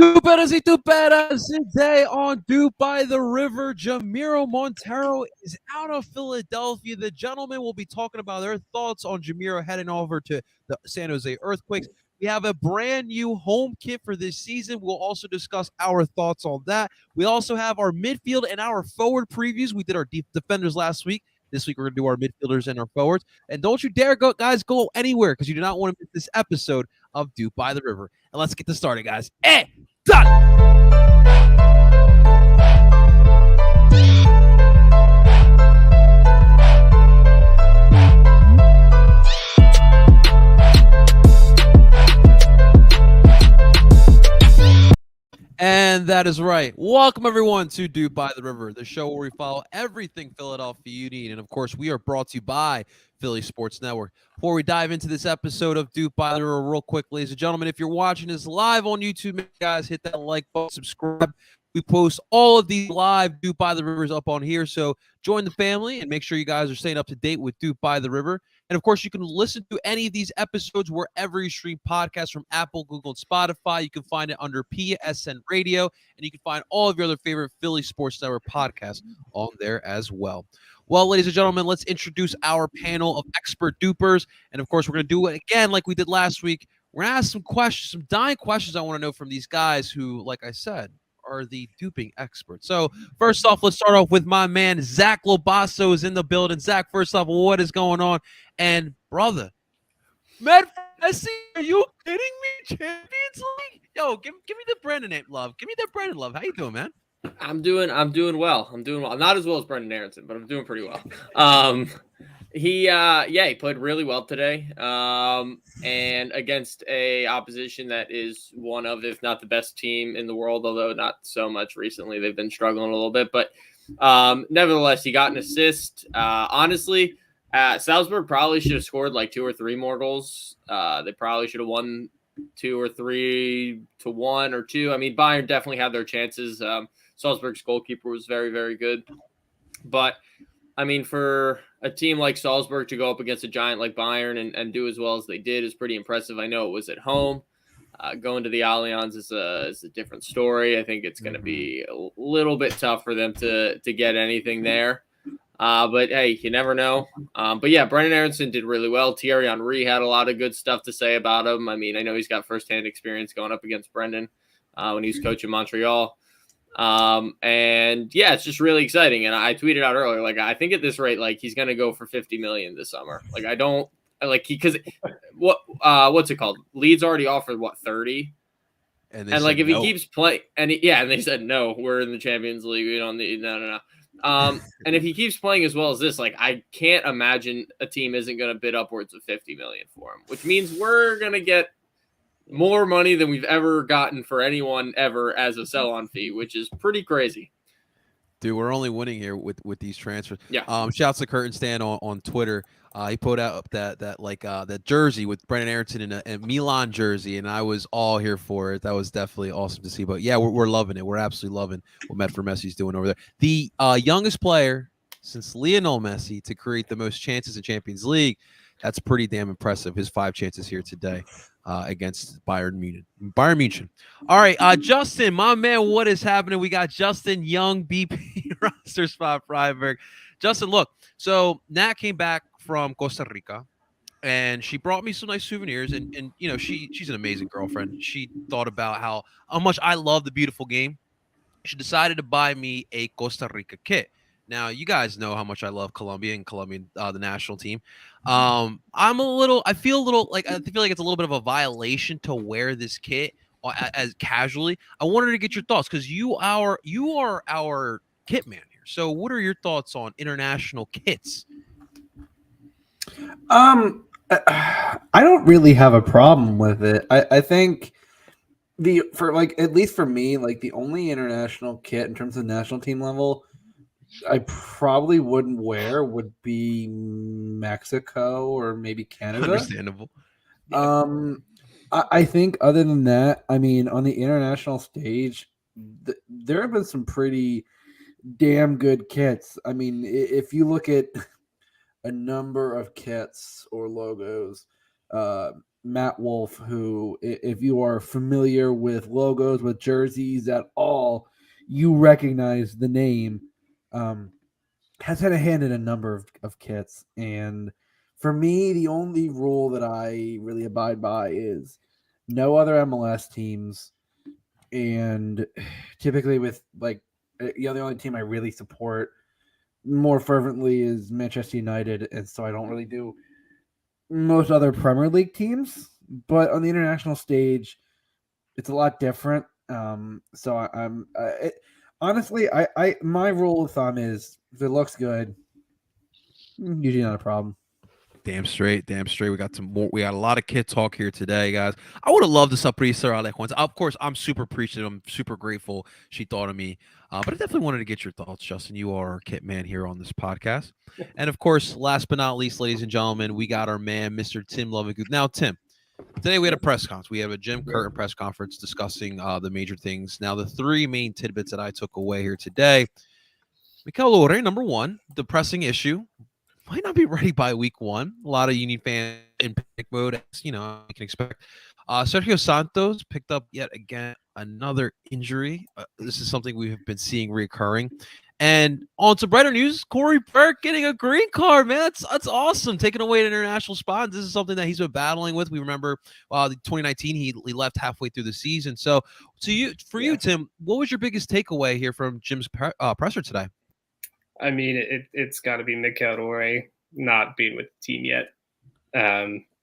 Tuperas y tuperas, today on Dupe by the River, Jamiro Montero is out of Philadelphia. The gentlemen will be talking about their thoughts on Jamiro heading over to the San Jose Earthquakes. We have a brand new home kit for this season. We'll also discuss our thoughts on that. We also have our midfield and our forward previews. We did our deep defenders last week. This week, we're going to do our midfielders and our forwards. And don't you dare, guys, go anywhere because you do not want to miss this episode of Dupe by the River. And let's get this started, guys. Done. And that is right. Welcome, everyone, to Dupe by the River, the show where we follow everything Philadelphia Union. And, of course, we are brought to you by Philly Sports Network. Before we dive into this episode of Dupe by the River, real quick, ladies and gentlemen, if you're watching this live on YouTube, guys, hit that like button, subscribe. We post all of these live Dupe by the Rivers up on here, so join the family and make sure you guys are staying up to date with Dupe by the River. And, of course, you can listen to any of these episodes wherever you stream podcasts from Apple, Google, and Spotify. You can find it under PSN Radio, and you can find all of your other favorite Philly Sports Network podcasts on there as well. Well, ladies and gentlemen, let's introduce our panel of expert dupers. And, of course, we're going to do it again like we did last week. We're going to ask some questions, some dying questions I want to know from these guys who, like I said, are the duping experts. So first off, let's start off with my man, Zach Lobaso is in the building. Zach, first off, what is going on? And brother, Matt Messi, are you kidding me? Champions League? Yo, give me the Brendan name love. Give me the Brendan love. How you doing, man? I'm doing well. Not as well as Brendan Aronson, but I'm doing pretty well. He played really well today. And against a opposition that is one of, if not the best team in the world, although not so much recently. They've been struggling a little bit, but nevertheless, he got an assist. Honestly, Salzburg probably should have scored like 2 or 3 more goals. They probably should have won 2 or 3 to 1 or 2. I mean, Bayern definitely had their chances. Salzburg's goalkeeper was very, very good. But, I mean, for a team like Salzburg to go up against a giant like Bayern and do as well as they did is pretty impressive. I know it was at home. Going to the Allianz is a different story. I think it's going to be a little bit tough for them to get anything there. But, hey, you never know. But, yeah, Brendan Aronson did really well. Thierry Henry had a lot of good stuff to say about him. I mean, I know he's got firsthand experience going up against Brendan when he was coaching Montreal. And yeah, it's just really exciting. And I tweeted out earlier, like, I think at this rate, like, he's going to go for 50 million this summer. Like, I don't like because what's it called? Leeds already offered 30. And like, if he keeps playing and they said, no, we're in the Champions League. We don't need, no. And if he keeps playing as well as this, like, I can't imagine a team isn't going to bid upwards of 50 million for him, which means we're going to get more money than we've ever gotten for anyone ever as a sell-on fee, which is pretty crazy. Dude, we're only winning here with these transfers. Yeah. Shouts to Curtain Stand on Twitter. He put out that jersey with Brendan Aronson in a Milan jersey, and I was all here for it. That was definitely awesome to see. But yeah, we're loving it. We're absolutely loving what Medford Messi's doing over there. The youngest player since Lionel Messi to create the most chances in Champions League. That's pretty damn impressive. His 5 chances here today against Bayern Munich. All right, Justin, my man, what is happening? We got Justin Young, BP roster spot, Freiburg. Justin, look, so Nat came back from Costa Rica, and she brought me some nice souvenirs, and you know, she's an amazing girlfriend. She thought about how much I love the beautiful game. She decided to buy me a Costa Rica kit. Now, you guys know how much I love Colombia, the national team. I feel like it's a little bit of a violation to wear this kit as casually. I wanted to get your thoughts because you are our kit man here. So what are your thoughts on international kits? I don't really have a problem with it. I think at least for me, like, the only international kit in terms of national team level I probably wouldn't wear would be Mexico or maybe Canada. Understandable. Yeah. I think other than that, I mean, on the international stage, there have been some pretty damn good kits. I mean, if you look at a number of kits or logos Matt Wolf, who, if you are familiar with logos, with jerseys at all, you recognize the name, has had a hand in a number of kits. And for me, the only rule that I really abide by is no other MLS teams. And typically with the only team I really support more fervently is Manchester United. And so I don't really do most other Premier League teams, but on the international stage, it's a lot different. Honestly, my rule of thumb is if it looks good, usually not a problem. Damn straight. We got some more. We got a lot of kid talk here today, guys. I would have loved to surprise Alex once. Of course, I'm super appreciative. I'm super grateful she thought of me. But I definitely wanted to get your thoughts, Justin. You are our kit man here on this podcast. And of course, last but not least, ladies and gentlemen, we got our man, Mr. Tim Lovagood. Now, Tim, today we had a press conference. We have a Jim Curtin press conference discussing the major things. Now, the three main tidbits that I took away here today. Mikel Lore, number one, the pressing issue. Might not be ready by week one. A lot of Union fans in panic mode, as you know, you can expect. Sergio Santos picked up yet again another injury. This is something we have been seeing reoccurring. And on to brighter news, Corey Burke getting a green card, man. That's awesome. Taking away an international spot. This is something that he's been battling with. We remember 2019, he left halfway through the season. So you, Tim, what was your biggest takeaway here from Jim's presser today? I mean, it's got to be Mikel Lore not being with the team yet.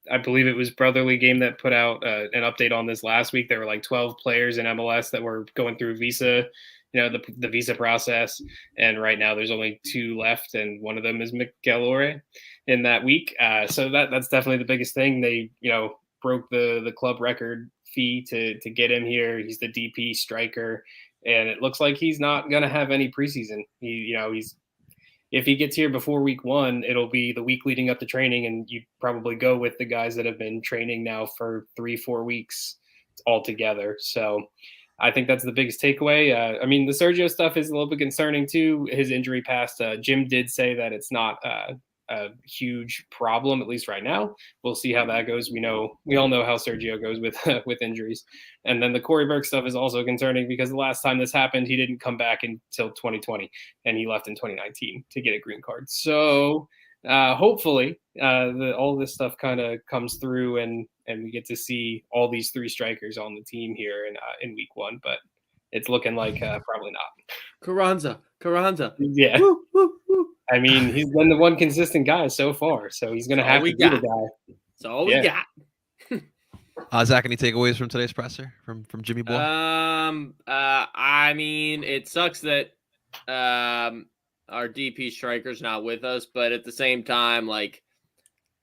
I believe it was Brotherly Game that put out an update on this last week. There were like 12 players in MLS that were going through visa, the visa process. And right now there's only 2 left, and one of them is Mikel Lore in that week. So that's definitely the biggest thing. They, broke the club record fee to get him here. He's the DP striker. And it looks like he's not going to have any preseason. If he gets here before week one, it'll be the week leading up to training, and you probably go with the guys that have been training now for 3-4 weeks all together. So I think that's the biggest takeaway. I mean, the Sergio stuff is a little bit concerning too. His injury past, Jim did say that it's not a huge problem, at least right now. We'll see how that goes. We all know how Sergio goes with injuries. And then the Corey Burke stuff is also concerning because the last time this happened, he didn't come back until 2020, and he left in 2019 to get a green card. So hopefully all this stuff kind of comes through, and we get to see all these 3 strikers on the team here in week one. But it's looking like probably not. Carranza. Yeah. Woo, woo, woo. I mean, he's been the one consistent guy so far, so he's going to have to be the guy. That's all we got. Zach, any takeaways from today's presser from Jimmy Boy? I mean, it sucks that our DP striker's not with us, but at the same time,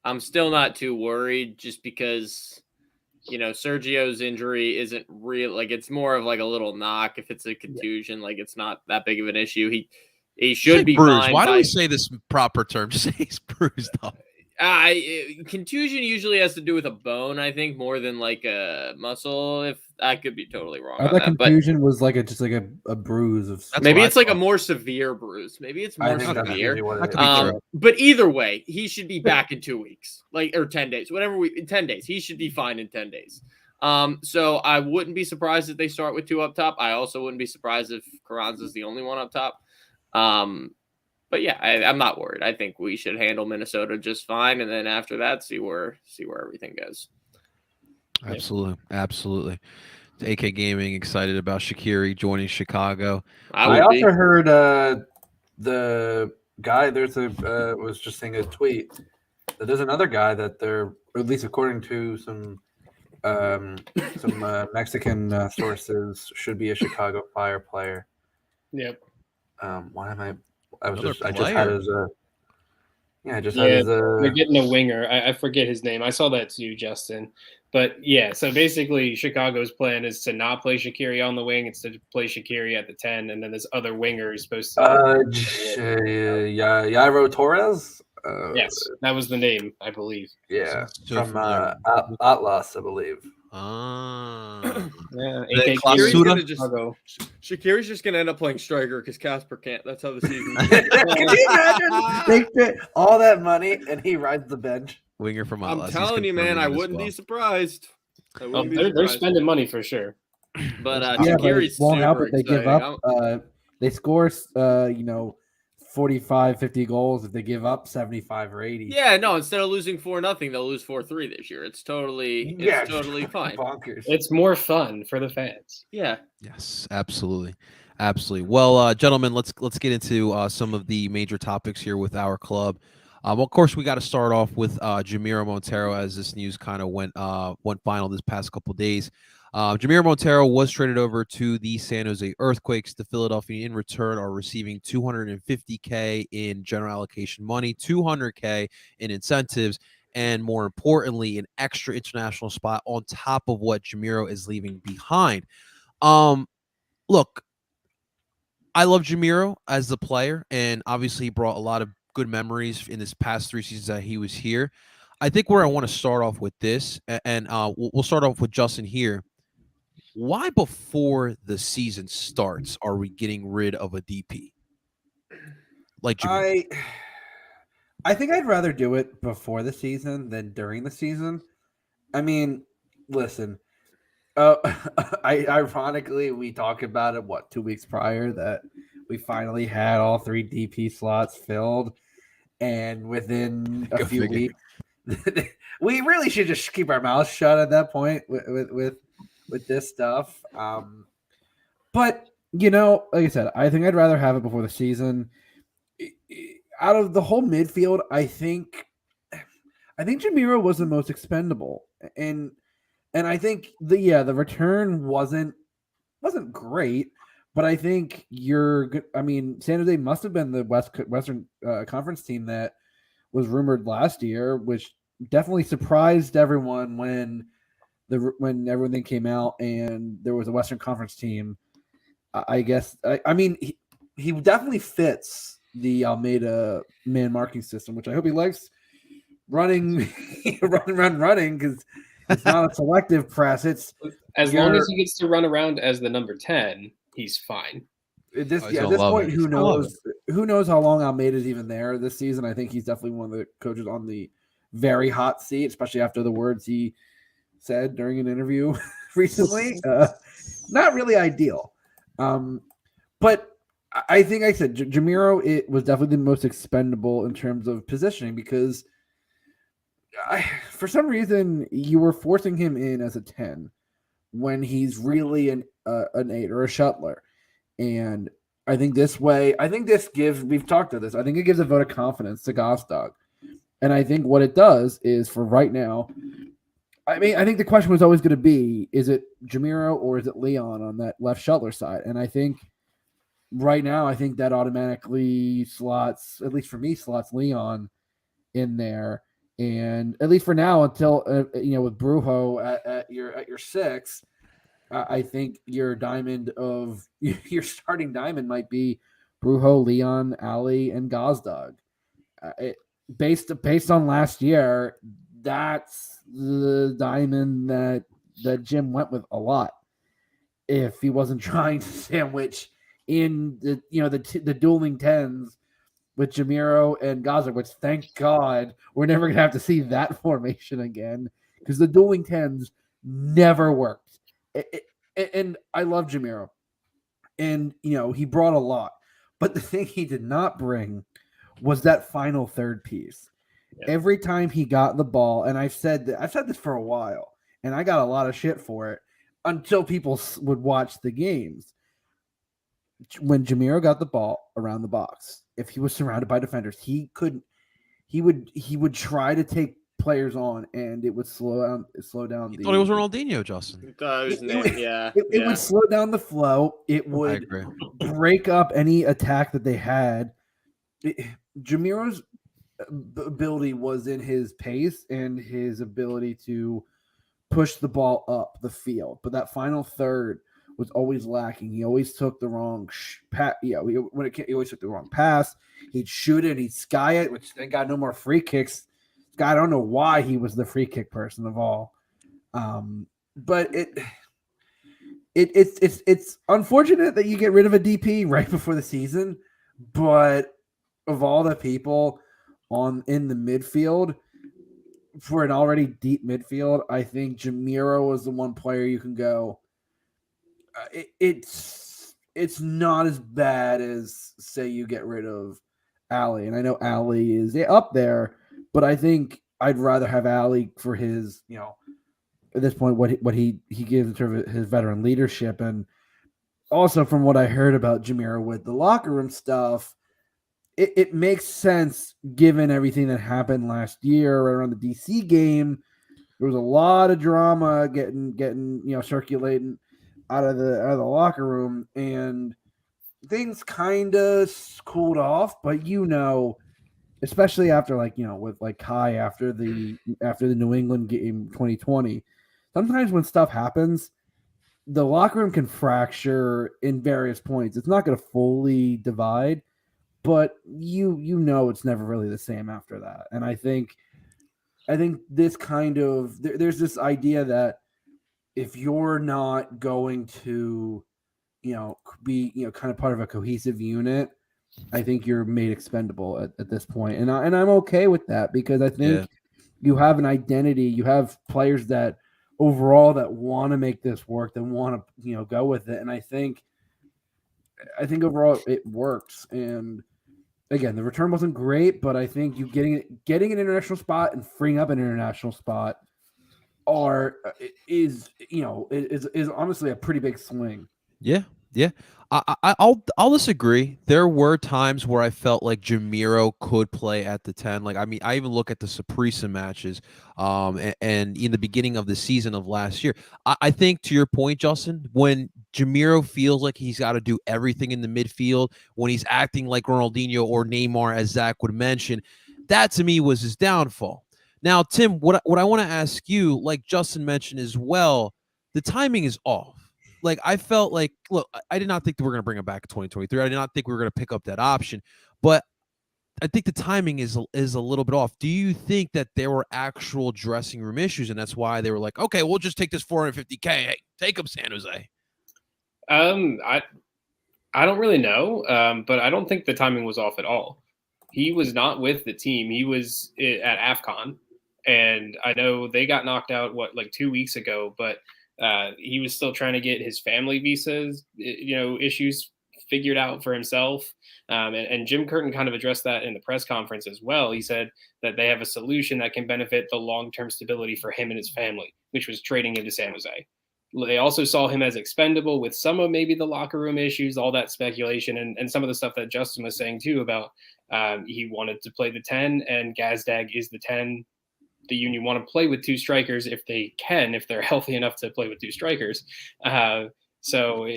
I'm still not too worried just because, Sergio's injury isn't real. It's more of a little knock. If it's a contusion, it's not that big of an issue. He should be bruised. fine. Why do we say this proper term? Just say he's bruised up. Contusion usually has to do with a bone, I think, more than a muscle. If I could be totally wrong. I thought contusion was just a bruise of. Maybe it's a more severe bruise. Maybe it's more severe. But either way, he should be back in 2 weeks, or 10 days, in 10 days. He should be fine in 10 days. So I wouldn't be surprised if they start with 2 up top. I also wouldn't be surprised if Carranza's the only one up top. But yeah, I'm not worried. I think we should handle Minnesota just fine, and then after that, see where everything goes. Absolutely. AK Gaming excited about Shaqiri joining Chicago. I also heard the guy was just saying a tweet that there's another guy that they're, or at least according to some Mexican sources, should be a Chicago Fire player. Yep. Why am I Another just had his they're getting a winger. I forget his name. I saw that too, Justin. But yeah, so basically Chicago's plan is to not play Shaqiri on the wing. It's to play Shaqiri at the 10, and then this other winger is supposed to Jairo Torres? Yes, that was the name, I believe. Yeah, from Atlas, I believe. Shaqiri's just gonna end up playing striker because Casper can't. That's how the season. Can you imagine? They fit all that money and he rides the bench. Winger from I'm Atlas. telling you, man, I wouldn't be surprised. They're spending money for sure. But yeah, but it Takiri's won't help super if they give exciting. up. They score, 45, 50 goals if they give up 75 or 80. Yeah, no. Instead of losing 4-0, they'll lose 4-3 this year. It's totally fine. Bonkers. It's more fun for the fans. Yeah. Yes, absolutely. Absolutely. Well, gentlemen, let's get into some of the major topics here with our club. Well, of course, we got to start off with Jamiro Montero, as this news kind of went final this past couple of days. Jamiro Montero was traded over to the San Jose Earthquakes. The Philadelphia, in return, are receiving $250K in general allocation money, $200K in incentives, and more importantly, an extra international spot on top of what Jamiro is leaving behind. Look, I love Jamiro as the player, and obviously he brought a lot of good memories in this past 3 seasons that he was here. I think where I want to start off with this, and we'll start off with Justin here. Why before the season starts are we getting rid of a DP? Like Jamiro? I think I'd rather do it before the season than during the season. I mean, listen. Ironically, we talked about it 2 weeks prior that we finally had all 3 DP slots filled, and within a few weeks, we really should just keep our mouths shut at that point with this stuff. But like I said, I think I'd rather have it before the season. Out of the whole midfield, I think Jamiro was the most expendable, and I think the return wasn't great, but I think San Jose must have been the Western Conference team that was rumored last year, which definitely surprised everyone when everything came out and there was a Western Conference team. I guess he definitely fits the Almeida man marking system, which I hope he likes running, running because it's not a selective press. It's as long as he gets to run around as the number 10, he's fine. At this point, who knows? Who knows how long Almeida's even there this season? I think he's definitely one of the coaches on the very hot seat, especially after the words he said during an interview recently. Not really ideal. But I think I said Jamiro, it was definitely the most expendable in terms of positioning because for some reason you were forcing him in as a 10 when he's really an 8 or a shuttler. And I think we've talked to this. I think it gives a vote of confidence to Gostog. And I think what it does is for right now, I think the question was always going to be, is it Jamiro or is it Leon on that left shuttler side? And I think right now, I think that automatically slots, at least for me, slots Leon in there. And at least for now, until with Brujo at your 6, I think your starting diamond might be Brujo, Leon, Ali, and Gostog. Based on last year, that's the diamond that Jim went with a lot. If he wasn't trying to sandwich in the dueling 10s with Jamiro and Gostog, which thank God we're never gonna have to see that formation again because the dueling 10s never worked. And I love Jamiro, and he brought a lot, but the thing he did not bring was that final third piece. Yeah. Every time he got the ball, and I've said this for a while, and I got a lot of shit for it until people would watch the games. When Jamiro got the ball around the box, if he was surrounded by defenders, he would try to take players on, and it would slow down. You thought it was Ronaldinho, Justin. It would slow down the flow. It would break up any attack that they had. Jamiro's ability was in his pace and his ability to push the ball up the field, but that final third was always lacking. He always took the wrong he always took the wrong pass. He'd shoot it, he'd sky it, which they got no more free kicks. I don't know why he was the free kick person of all. But it's unfortunate that you get rid of a DP right before the season, but of all the people in the midfield, for an already deep midfield, I think Jamiro is the one player you can go. It's not as bad as, say, you get rid of Ali, and I Ali is up there, but I think I'd rather have Ali for his, at this point, what he gives in terms of his veteran leadership, and also from what I heard about Jamiro with the locker room stuff, it makes sense given everything that happened last year around the DC game. There was a lot of drama getting circulating out of the locker room, and things kind of cooled off. But especially after with Kai after the New England game 2020, sometimes when stuff happens, the locker room can fracture in various points. It's not going to fully divide, but it's never really the same after that. And I think this kind of there's this idea that if you're not going to be kind of part of a cohesive unit, I think you're made expendable at this point. And I'm okay with that, because I think you have an identity, you have players that overall that want to make this work, that want to go with it. And I think overall it works. And again, the return wasn't great, but I think you getting an international spot and freeing up an international spot is honestly a pretty big swing. Yeah. I'll disagree. There were times where I felt like Jamiro could play at the 10. Like, I mean, I even look at the Saprissa matches, and in the beginning of the season of last year. I think, to your point, Justin, when Jamiro feels like he's got to do everything in the midfield, when he's acting like Ronaldinho or Neymar, as Zach would mention, that to me was his downfall. Now, Tim, what I want to ask you, like Justin mentioned as well, the timing is off. Like, I felt like, look, I did not think that we're going to bring him back in 2023. I did not think we were going to pick up that option, but I think the timing is a little bit off. Do you think that there were actual dressing room issues, and that's why they were like, okay, we'll just take this $450K. Hey, take him, San Jose. I don't really know, but I don't think the timing was off at all. He was not with the team. He was at AFCON, and I know they got knocked out, 2 weeks ago, but he was still trying to get his family visas, issues figured out for himself. And Jim Curtin kind of addressed that in the press conference as well. He said that they have a solution that can benefit the long-term stability for him and his family, which was trading into San Jose. They also saw him as expendable with some of maybe the locker room issues, all that speculation, and some of the stuff that Justin was saying too about he wanted to play the 10, and Gazdag is the 10. The Union want to play with two strikers if they're healthy enough to play with two strikers. So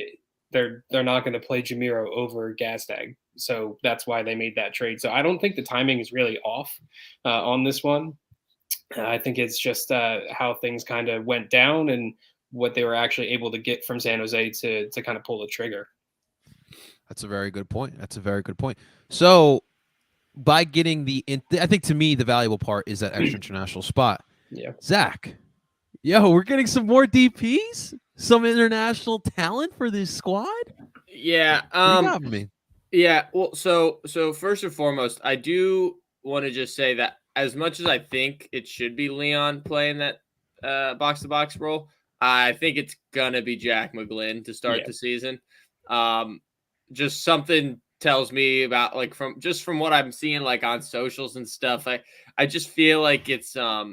they're not going to play Jamiro over Gazdag. So that's why they made that trade. So I don't think the timing is really off on this one. I think it's just how things kind of went down and what they were actually able to get from San Jose to kind of pull the trigger. That's a very good point. So, by getting I think to me the valuable part is that extra international spot. Yeah. Zach, we're getting some more DPs, some international talent for this squad. Yeah. What do you got for me? Yeah. Well, so first and foremost, I do want to just say that as much as I think it should be Leon playing that box to box role, I think it's gonna be Jack McGlynn to start the season. Just something tells me about from what I'm seeing on socials and stuff. I just feel like it's gonna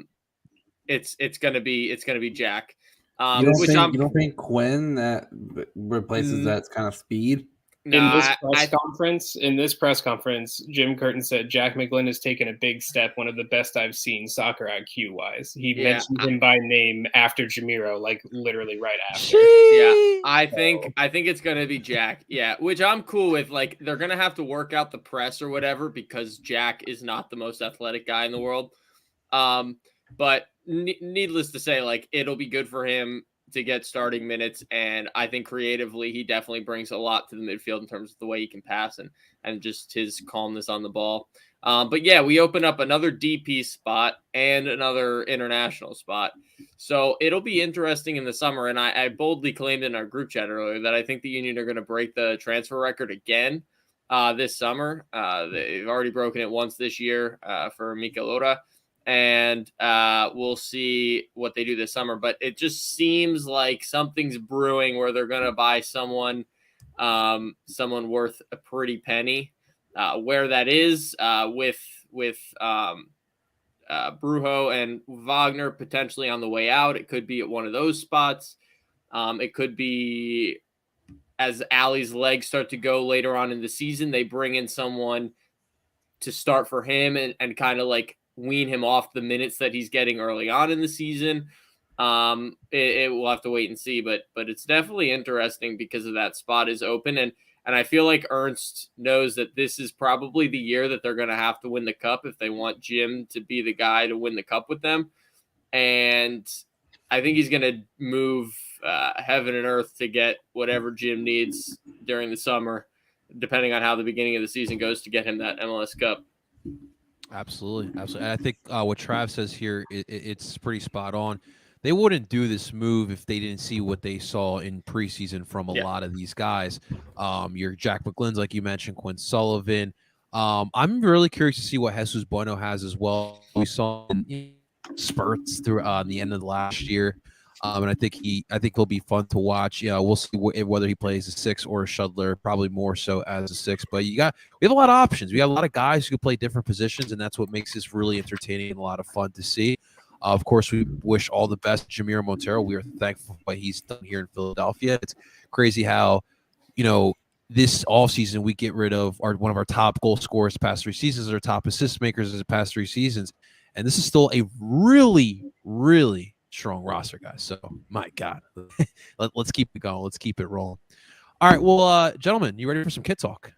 be Jack. You don't think Quinn that replaces that kind of speed? No, in this press conference, Jim Curtin said Jack McGlynn has taken a big step, one of the best I've seen soccer IQ wise. He mentioned him by name after Jamiro, literally right after. Yeah, I think it's gonna be Jack. Yeah, which I'm cool with. They're gonna have to work out the press or whatever because Jack is not the most athletic guy in the world. But needless to say, it'll be good for him to get starting minutes, and I think creatively he definitely brings a lot to the midfield in terms of the way he can pass and just his calmness on the ball. But yeah, we open up another DP spot and another international spot. So it'll be interesting in the summer, and I boldly claimed in our group chat earlier that I think the Union are going to break the transfer record again this summer. They've already broken it once this year for Mikel Ora. and we'll see what they do this summer. But it just seems like something's brewing where they're going to buy someone worth a pretty penny. Where that is with Brujo and Wagner potentially on the way out, it could be at one of those spots. It could be as Ali's legs start to go later on in the season, they bring in someone to start for him and kind of like wean him off the minutes that he's getting early on in the season. It will have to wait and see, but it's definitely interesting because of that spot is open. And I feel like Ernst knows that this is probably the year that they're going to have to win the cup if they want Jim to be the guy to win the cup with them. And I think he's going to move heaven and earth to get whatever Jim needs during the summer, depending on how the beginning of the season goes, to get him that MLS Cup. Absolutely. And I think what Trav says here, it's pretty spot on. They wouldn't do this move if they didn't see what they saw in preseason from a lot of these guys. Your Jack McGlynn's, like you mentioned, Quinn Sullivan. I'm really curious to see what Jesus Bueno has as well. We saw in spurts through the end of the last year. And I think he'll be fun to watch. We'll see whether he plays a 6 or a shuttler, probably more so as a 6. But we have a lot of options. We have a lot of guys who can play different positions, and that's what makes this really entertaining and a lot of fun to see. Of course, we wish all the best to Jamiro Montero. We are thankful for what he's done here in Philadelphia. It's crazy how, this offseason we get rid of one of our top goal scorers the past 3 seasons, our top assist makers the past 3 seasons. And this is still a really, really strong roster, guys. So, my God, let's keep it going. Let's keep it rolling. All right. Well, gentlemen, you ready for some kit talk?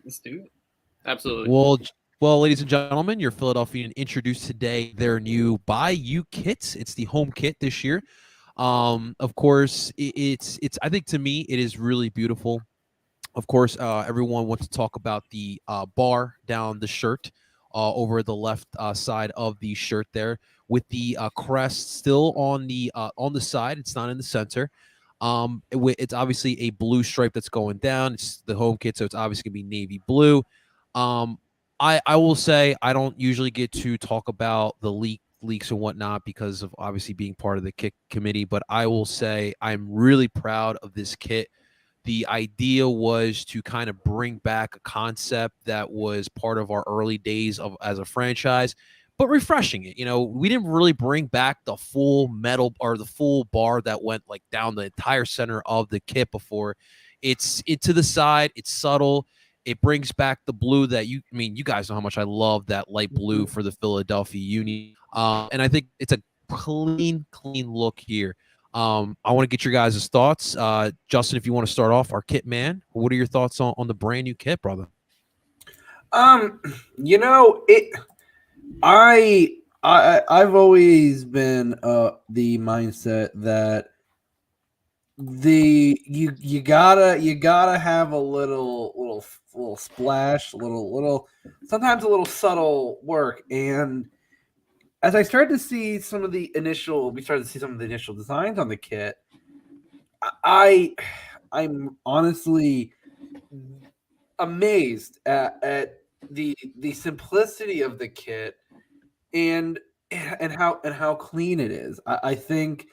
Let's do it. Absolutely. Well, ladies and gentlemen, your Philadelphian introduced today their new By You kits. It's the home kit this year. Of course, it's. I think to me, it is really beautiful. Of course, everyone wants to talk about the bar down the shirt, over the left side of the shirt there, with the crest still on the side. It's not in the center. It's obviously a blue stripe that's going down. It's the home kit, so it's obviously gonna be navy blue. I will say I don't usually get to talk about the leaks and whatnot because of obviously being part of the kit committee, but I will say I'm really proud of this kit. The idea was to kind of bring back a concept that was part of our early days as a franchise, but refreshing it. We didn't really bring back the full metal or the full bar that went like down the entire center of the kit before. It's to the side. It's subtle. It brings back the blue that you guys know how much I love that light blue for the Philadelphia Union. And I think it's a clean look here. I want to get your guys' thoughts. Justin, if you want to start off, our kit man, what are your thoughts on the brand new kit, brother? I've always been the mindset that you gotta have a little splash, little sometimes a little subtle work. And as we started to see some of the initial designs on the kit, I'm honestly amazed at the simplicity of the kit and how clean it is. I think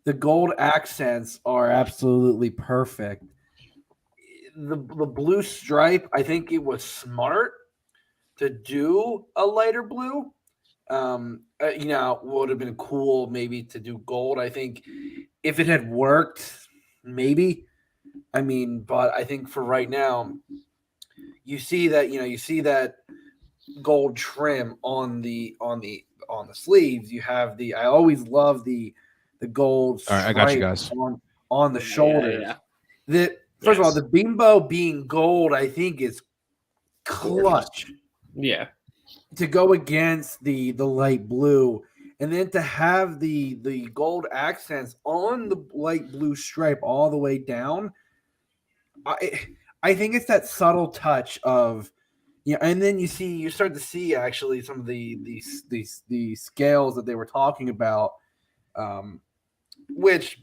the gold accents are absolutely perfect. The blue stripe, I think it was smart to do a lighter blue. Would have been cool maybe to do gold. I think if it had worked, maybe. But I think for right now, you see that gold trim on the sleeves. You have I always love the gold stripe. All right, I got you guys. on the shoulders. Yeah. First of all, the bimbo being gold, I think is clutch. Yeah. To go against the light blue, and then to have the gold accents on the light blue stripe all the way down, I think it's that subtle touch of, and then you start to see actually some of the scales that they were talking about, which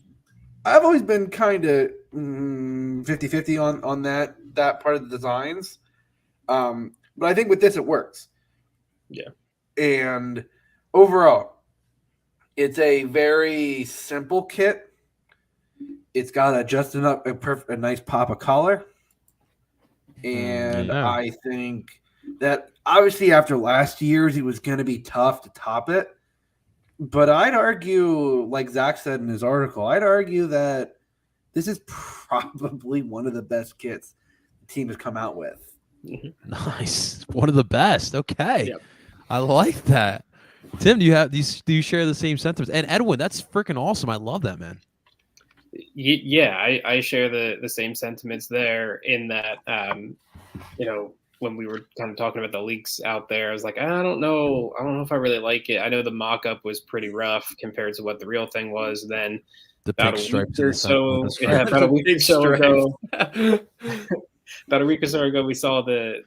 I've always been kind of 50-50 on that part of the designs, but I think with this it works. Yeah. And overall, it's a very simple kit. It's got just enough a nice pop of color, and Yeah. I think that obviously after last year's, it was going to be tough to top it. But I'd argue, like Zach said in his article, I'd argue that this is probably one of the best kits the team has come out with. Nice. One of the best. Okay. Yep. I like that. Tim, do you share the same sentiments? And Edwin, that's freaking awesome. I love that, man. Yeah, I share the same sentiments there in that, when we were kind of talking about the leaks out there, I was like, I don't know if I really like it. I know the mock-up was pretty rough compared to what the real thing was. Then The about pink a stripes. week or so, about a week or so ago, about a week or so ago, we saw the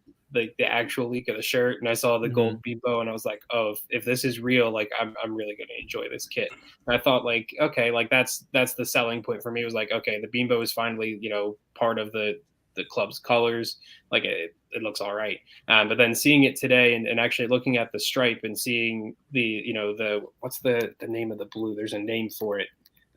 actual leak of the shirt, and I saw the gold Bimbo, and I was like, oh, if this is real, like I'm really going to enjoy this kit. And I thought, like, okay, like that's the selling point for me. It was like, okay, the Bimbo is finally, part of the club's colors. Like it looks all right. But then seeing it today and actually looking at the stripe and seeing the what's the name of the blue? There's a name for it.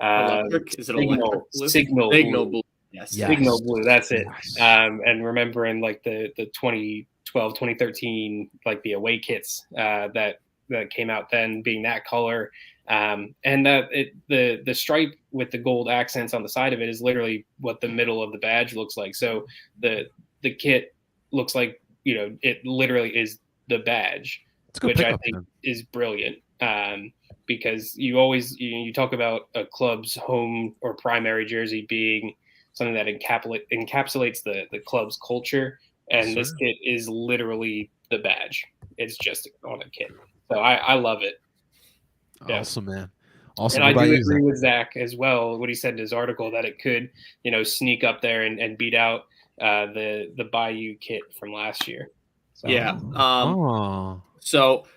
Is it electric blue? Signal blue. Yes. Signal blue. That's it. Yes. And remembering like the 2012, 2013, like the away kits that came out then, being that color. And that the stripe with the gold accents on the side of it is literally what the middle of the badge looks like. So the kit looks like, it literally is the badge, which I think is brilliant. Because you always you talk about a club's home or primary jersey being something that encapsulates the club's culture, and this kit is literally the badge. It's just on a kit, so I love it. Awesome, man. Awesome. And I do agree with Zach as well, what he said in his article, that it could, sneak up there and beat out the Bayou kit from last year. So. Yeah.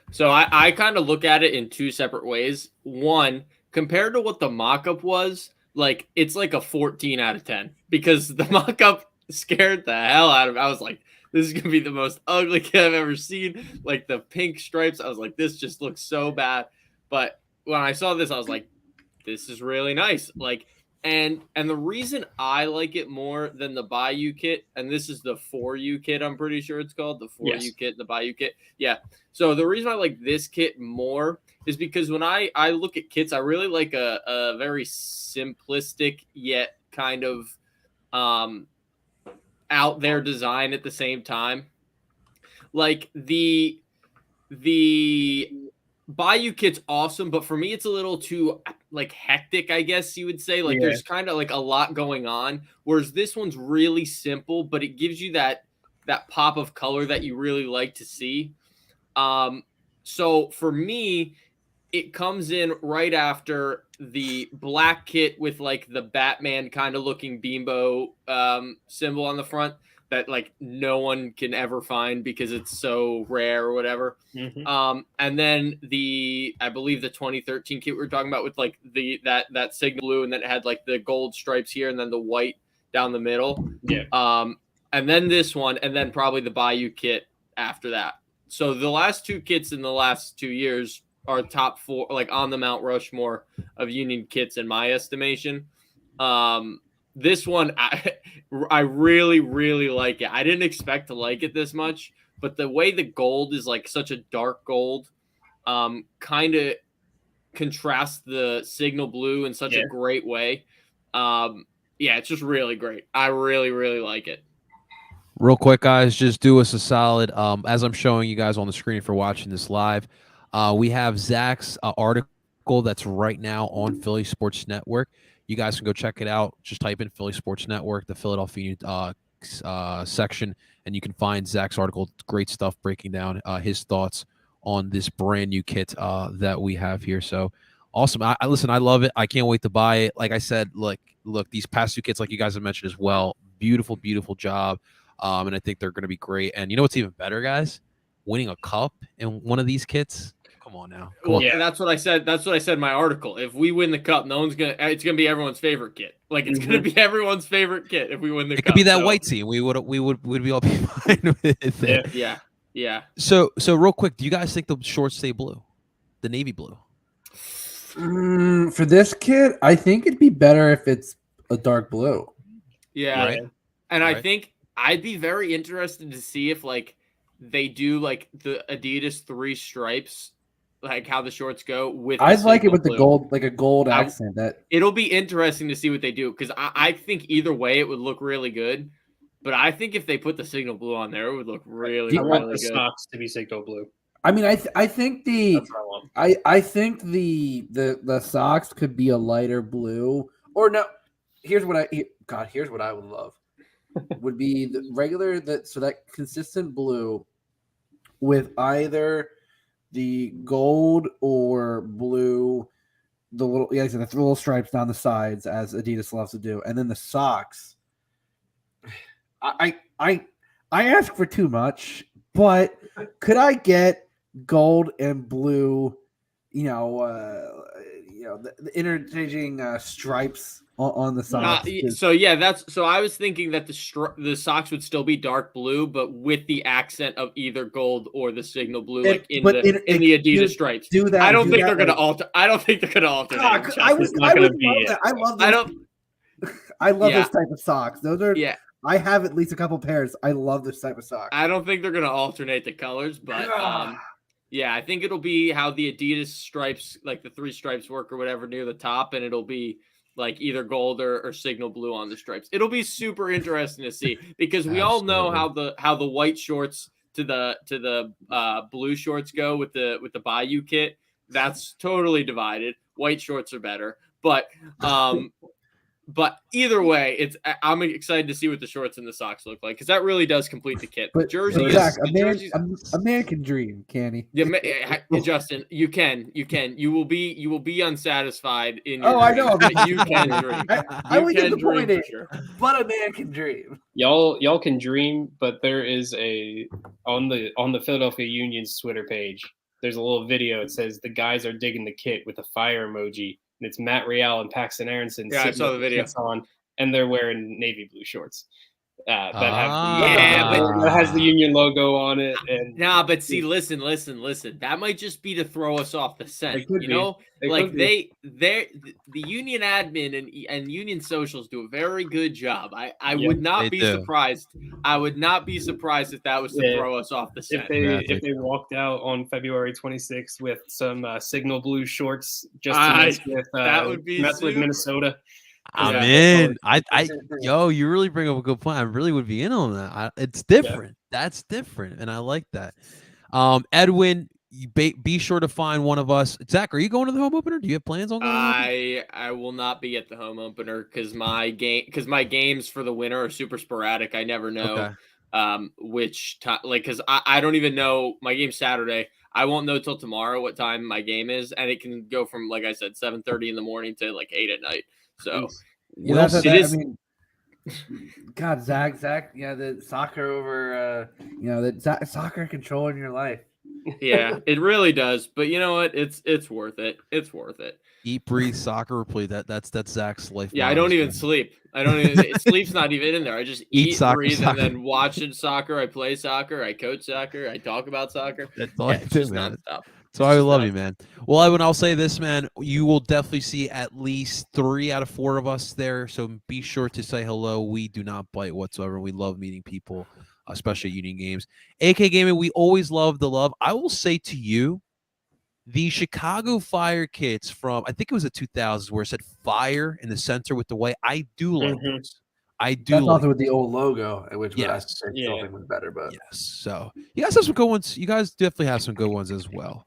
So I kind of look at it in two separate ways. One, compared to what the mock-up was, like it's like a 14 out of 10, because the mock-up scared the hell out of me. I was like, this is gonna be the most ugly kit I've ever seen. Like the pink stripes, I was like, this just looks so bad. But when I saw this, I was like, this is really nice. Like, and the reason I like it more than the Bayou kit, and this is the 4U kit, I'm pretty sure it's called the 4U kit, the Bayou kit. Yeah. So the reason I like this kit more is because when I look at kits, I really like a very simplistic yet kind of out there design at the same time. Like the Bayou kit's awesome, but for me it's a little too like hectic, I guess you would say. Like there's kind of like a lot going on, whereas this one's really simple, but it gives you that pop of color that you really like to see. So for me, it comes in right after the black kit with like the Batman kind of looking Bimbo symbol on the front that like no one can ever find because it's so rare or whatever. And then I believe the 2013 kit we were talking about with like that signal blue, and then it had like the gold stripes here and then the white down the middle. And then this one, and then probably the Bayou kit after that. So the last two kits in the last 2 years are top four, like on the Mount Rushmore of Union kits in my estimation. This one, I really, really like it. I didn't expect to like it this much, but the way the gold is like such a dark gold, kind of contrasts the signal blue in such a great way. It's just really great. I really, really like it. Real quick, guys, just do us a solid. As I'm showing you guys on the screen for watching this live, we have Zach's article that's right now on Philly Sports Network. You guys can go check it out. Just type in Philly Sports Network, the Philadelphia section, and you can find Zach's article. Great stuff breaking down his thoughts on this brand new kit that we have here. So awesome. I listen, I love it. I can't wait to buy it. Like I said, look, these past two kits, like you guys have mentioned as well, beautiful, beautiful job. And I think they're going to be great. And you know what's even better, guys? Winning a cup in one of these kits. Come on now. Well, that's what I said. That's what I said in my article. If we win the cup, it's gonna be everyone's favorite kit. Like it's gonna be everyone's favorite kit if we win the cup. It could be that white team. We would be all be fine with it. Yeah. So real quick, do you guys think the shorts stay blue? the navy blue? For this kid, I think it'd be better if it's a dark blue. Yeah. Right. And I Right. think I'd be very interested to see if like they do like the Adidas 3 stripes, like how the shorts go with. I'd like it signal with the blue. gold, like a gold I- accent. That It'll be interesting to see what they do because I think either way it would look really good. But I think if they put the signal blue on there, it would look really, I want really the good. socks to be signal blue. I mean, I think the That's what I want. I think the socks could be a lighter blue, or no. Here's what I would love would be the regular that consistent blue with either the gold or blue, the little stripes down the sides as Adidas loves to do, and then the socks. I ask for too much, but could I get gold and blue? The interchanging stripes on the socks. So yeah, I was thinking that the socks would still be dark blue, but with the accent of either gold or the signal blue, like in the Adidas stripes. Do that. I don't think they're gonna alter. I don't think they're gonna alter. I would love that. I love those. I don't. I love Yeah. this type of socks. Those are. Yeah, I have at least a couple pairs. I love this type of socks. I don't think they're gonna alternate the colors, but yeah, I think it'll be how the Adidas stripes, like the 3 stripes, work or whatever near the top, and it'll be like either gold or signal blue on the stripes. It'll be super interesting to see because we all know how the white shorts to the blue shorts go with the Bayou kit. That's totally divided. White shorts are better, but either way, I'm excited to see what the shorts and the socks look like because that really does complete the kit. But Jersey, Zach, American dream, Kenny. Yeah, Justin, you can. You will be unsatisfied in your. Oh, I know. But you can dream. I only get the dream point for is, sure. but a man can dream. Y'all can dream, but there is on the Philadelphia Union's Twitter page. There's a little video. It says the guys are digging the kit with a fire emoji. And it's Matt Real and Paxton Aronson. Yeah, I saw the video. On, and they're wearing navy blue shorts that has the Union logo on it. And but see, listen. That might just be to throw us off the scent. The Union admin and Union socials do a very good job. I would not be surprised. I would not be surprised if that was to throw us off the scent. If they walked out on February 26th with some signal blue shorts just to that would be mess with Minnesota. I'm in. You really bring up a good point. I really would be in on that. It's different. Yeah. That's different, and I like that. Edwin, be sure to find one of us. Zach, are you going to the home opener? Do you have plans on going? I will not be at the home opener because my games for the winter are super sporadic. I never know which time. Because I don't even know my game's Saturday. I won't know till tomorrow what time my game is, and it can go from, like I said, 7:30 in the morning to like 8 at night. So God, Zach, the soccer over, soccer controlling your life. Yeah, it really does. But you know what? It's worth it. It's worth it. Eat, breathe, soccer, play. That's Zach's life. Yeah, I don't even sleep. Sleep's not even in there. I just eat soccer, breathe, and then watch soccer. I play soccer. I coach soccer. I talk about soccer. That's all I do, man. So I love you, man. Well, Evan, I'll say this, man. You will definitely see at least 3 out of 4 of us there. So be sure to say hello. We do not bite whatsoever. We love meeting people, especially at Union games. AK Gaming, we always love the love. I will say to you, the Chicago Fire kits from, I think it was the 2000s, where it said fire in the center with the white. I do like those. I do. That's also with the old logo, which I still think was better. But yes, so you guys have some good ones. You guys definitely have some good ones as well.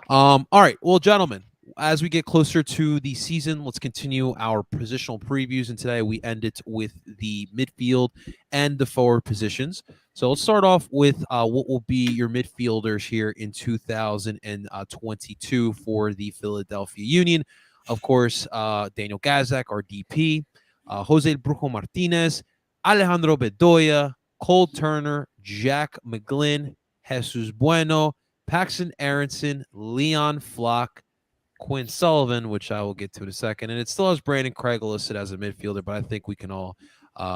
All right, well, gentlemen, as we get closer to the season, let's continue our positional previews. And today we end it with the midfield and the forward positions. So let's start off with what will be your midfielders here in 2022 for the Philadelphia Union. Of course, Daniel Gazak, our DP. Jose Brujo Martinez, Alejandro Bedoya, Cole Turner, Jack McGlynn, Jesus Bueno, Paxton Aronson, Leon Flock, Quinn Sullivan, which I will get to in a second. And it still has Brandon Craig listed as a midfielder, but I think we can all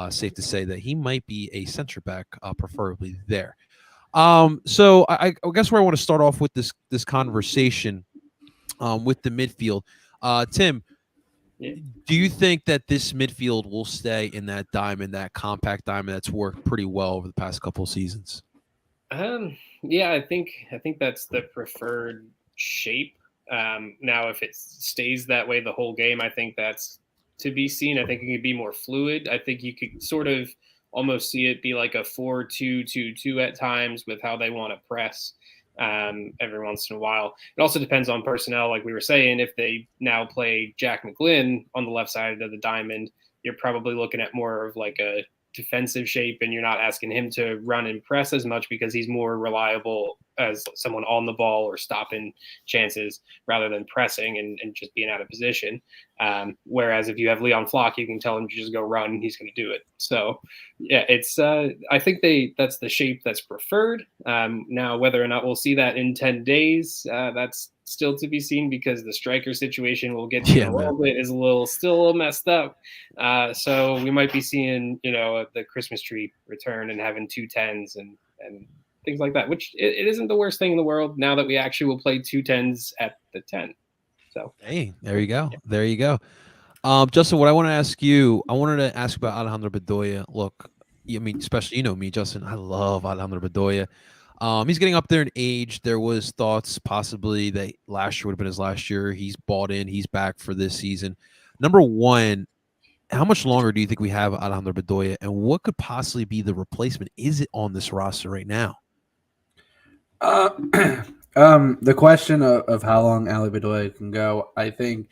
safe to say that he might be a center back, preferably there. So I guess where I want to start off with this conversation with the midfield. Tim, Yeah. do you think that this midfield will stay in that diamond, that compact diamond that's worked pretty well over the past couple of seasons? Yeah, I think that's the preferred shape. Now, if it stays that way the whole game, I think that's to be seen. I think it could be more fluid. I think you could sort of almost see it be like a 4-2-2-2 at times with how they want to press every once in a while. It also depends on personnel. Like we were saying, if they now play Jack McGlynn on the left side of the diamond, you're probably looking at more of like a defensive shape, and you're not asking him to run and press as much because he's more reliable as someone on the ball or stopping chances rather than pressing and just being out of position. Whereas if you have Leon Flock, you can tell him to just go run and he's going to do it. So yeah, it's I think that's the shape that's preferred. Now, whether or not we'll see that in 10 days, that's still to be seen because the striker situation we'll get to in a little bit is still a little messed up. So we might be seeing, the Christmas tree return and having 2 10s and things like that, which it isn't the worst thing in the world now that we actually will play 2 10s at the 10. So hey, there you go. Yeah. There you go. Justin, what I want to ask you, I wanted to ask about Alejandro Bedoya. Look, I mean, especially, me, Justin, I love Alejandro Bedoya. He's getting up there in age. There was thoughts possibly that last year would have been his last year. He's bought in. He's back for this season. Number one, how much longer do you think we have Alejandro Bedoya, and what could possibly be the replacement? Is it on this roster right now? The question of how long Ali Bedoya can go, I think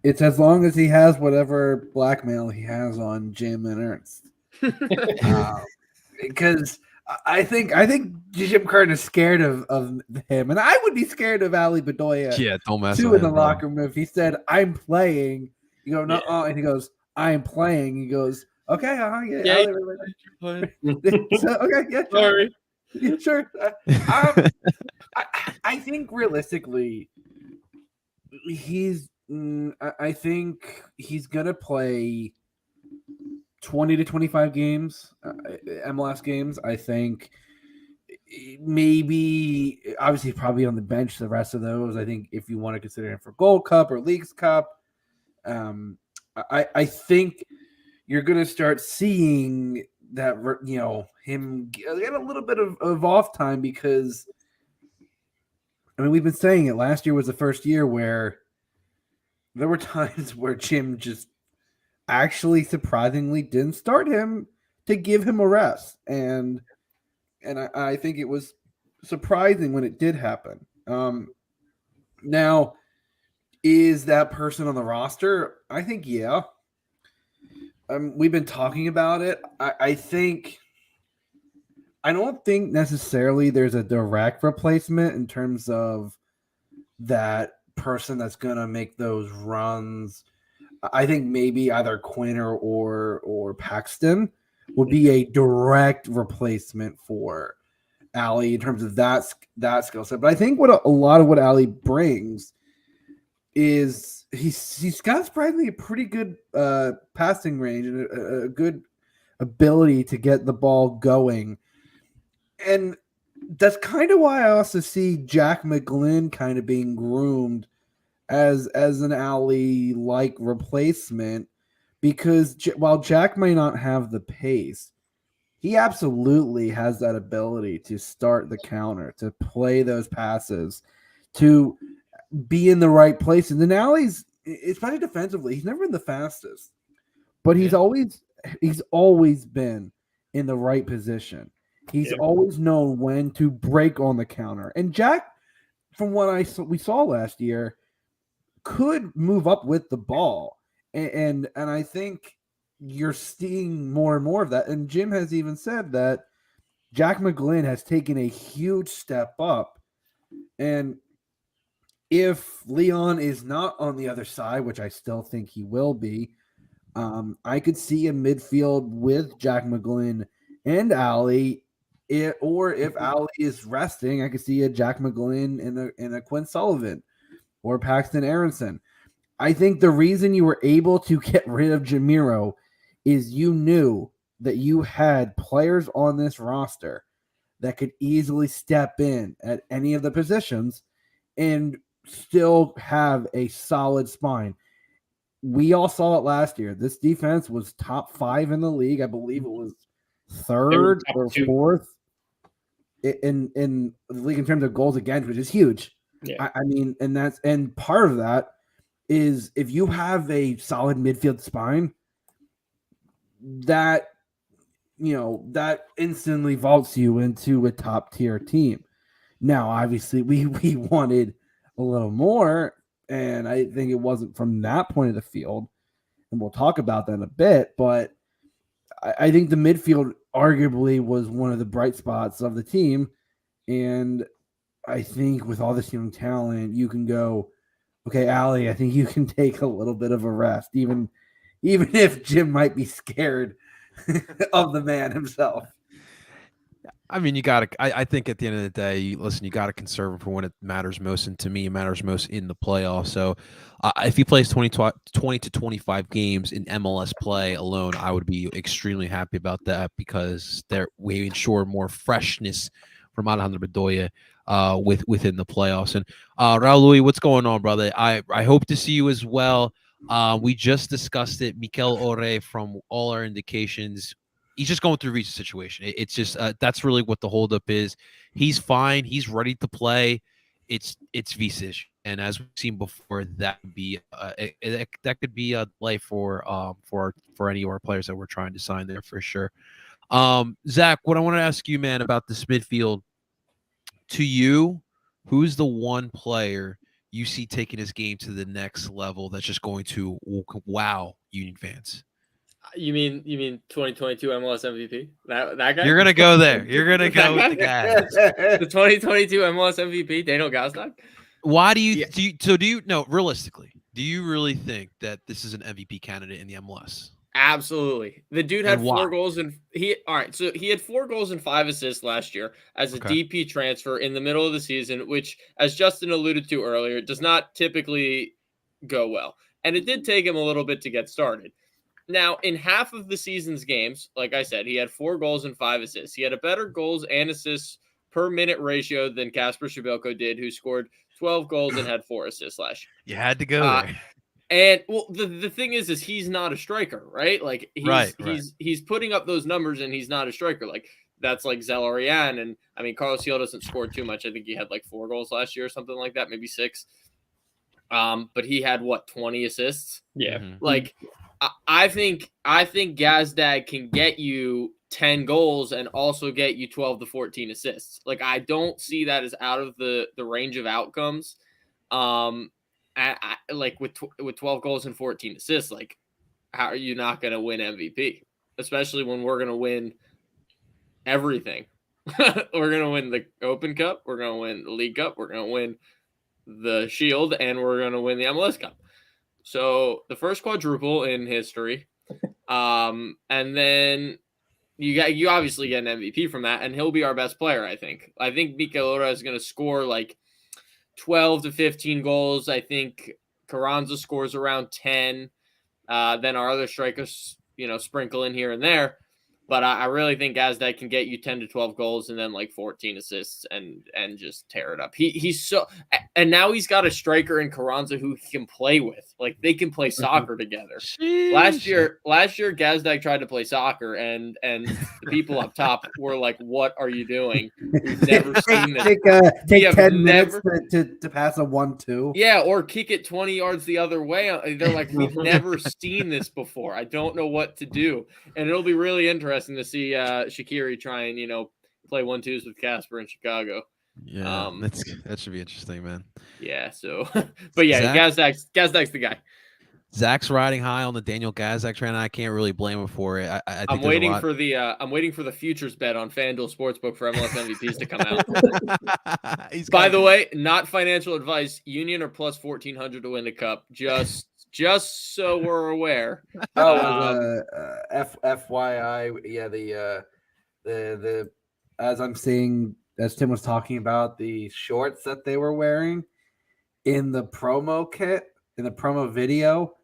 it's as long as he has whatever blackmail he has on Jim and Ernst. Because I think Jim Curtin is scared of him, and I would be scared of Ali Bedoya. Yeah, don't mess too with in the him, locker room. If he said, "I'm playing," you go, "No," and he goes, "I am playing." He goes, "Okay, yeah, so, okay, yeah, sure. Sorry. Yeah, sure." I think realistically, I think he's gonna play 20 to 25 games, MLS games. I think maybe, obviously, probably on the bench the rest of those. I think if you want to consider him for Gold Cup or Leagues Cup, I think you're going to start seeing that, him get a little bit of off time because, I mean, we've been saying it. Last year was the first year where there were times where Jim just actually surprisingly didn't start him to give him a rest. And I think it was surprising when it did happen. Now, is that person on the roster? I think, yeah. We've been talking about it. I don't think necessarily there's a direct replacement in terms of that person that's going to make those runs. I think maybe either Quinn or Paxton would be a direct replacement for Ali in terms of that skill set. But I think what a lot of what Ali brings is he's got surprisingly a pretty good passing range and a good ability to get the ball going. And that's kind of why I also see Jack McGlynn kind of being groomed as an Ali-like replacement, because while Jack may not have the pace, he absolutely has that ability to start the counter, to play those passes, to be in the right place. And then Ali's, especially defensively, he's never been the fastest, but he's always been in the right position. He's always known when to break on the counter. And Jack, from what we saw last year, could move up with the ball. And I think you're seeing more and more of that. And Jim has even said that Jack McGlynn has taken a huge step up. And if Leon is not on the other side, which I still think he will be, I could see a midfield with Jack McGlynn and Ali. Or if Ali is resting, I could see a Jack McGlynn and a Quinn Sullivan or Paxton Aronson. I think the reason you were able to get rid of Jamiro is you knew that you had players on this roster that could easily step in at any of the positions and still have a solid spine. We all saw it last year. This defense was top 5 in the league. I believe it was third or fourth in the league in terms of goals against, which is huge. Yeah. I mean, and part of that is if you have a solid midfield spine, that that instantly vaults you into a top tier team. Now, obviously, we wanted a little more, and I think it wasn't from that point of the field, and we'll talk about that in a bit. But I think the midfield arguably was one of the bright spots of the team, and I think with all this young talent, you can go, okay, Ali, I think you can take a little bit of a rest, even if Jim might be scared of the man himself. I mean, you got to. I think at the end of the day, you got to conserve him for when it matters most, and to me, it matters most in the playoffs. So, if he plays 20 to 25 games in MLS play alone, I would be extremely happy about that because we ensure more freshness from Alejandro Bedoya within the playoffs. And Raul Louis, what's going on, brother? I hope to see you as well. We just discussed it. Mikel Ore, from all our indications, he's just going through visa situation. It's just that's really what the holdup is. He's fine. He's ready to play. It's visa issue. And as we've seen before, that could be that could be a delay for any of our players that we're trying to sign there for sure. Zach, what I want to ask you, man, about this midfield. To you, who's the one player you see taking his game to the next level that's just going to wow Union fans? You mean 2022 MLS MVP? That guy? You're gonna go there. You're gonna go with the guy. The 2022 MLS MVP, Daniel Gazdag? Why do you no, realistically, do you really think that this is an MVP candidate in the MLS? Absolutely. The dude had And why? 4 goals and he had 4 goals and 5 assists last year as a DP transfer in the middle of the season, which, as Justin alluded to earlier, does not typically go well. And it did take him a little bit to get started. Now, in half of the season's games, like I said, he had 4 goals and 5 assists. He had a better goals and assists per minute ratio than Kasper Shabilko did, who scored 12 goals and had 4 assists last year. You had to go there. And well, the thing is he's not a striker, right? Like he's putting up those numbers and he's not a striker. Like that's like Zelarian. And I mean, Carlos Gil doesn't score too much. I think he had like 4 goals last year or something like that, maybe 6. But he had 20 assists? Yeah. Like I think Gazdag can get you 10 goals and also get you 12 to 14 assists. Like I don't see that as out of the range of outcomes. Like with 12 goals and 14 assists, like how are you not going to win MVP? Especially when we're going to win everything. We're going to win the Open Cup, we're going to win the League Cup, we're going to win the Shield, and we're going to win the MLS Cup. So the first quadruple in history. And then you obviously get an MVP from that, and he'll be our best player, I think. I think Mikel Ora is going to score like 12 to 15 goals. I think Carranza scores around 10. Then our other strikers, sprinkle in here and there. But I really think Gazdag can get you 10 to 12 goals and then like 14 assists and just tear it up. He's so, and now he's got a striker in Carranza who he can play with. Like they can play soccer together. Sheesh. Last year Gazdag tried to play soccer and the people up top were like, "What are you doing? We've never seen this. Take 10 minutes to pass a 1-2." Yeah, or kick it 20 yards the other way. They're like, "We've never seen this before. I don't know what to do." And it'll be really interesting to see Shaqiri try and play 1-2s with Kasper in Chicago. Yeah, that should be interesting, man. Yeah. So, but yeah, Gazdag's the guy. Zach's riding high on the Daniel Gazdag train. I can't really blame him for it. I'm waiting for the futures bet on FanDuel Sportsbook for MLS MVPs to come out. By the way, not financial advice. Union are plus 1,400 to win the cup. Just so we're aware. FYI, yeah, the as I'm seeing, as Tim was talking about, the shorts that they were wearing in the promo kit, in the promo video,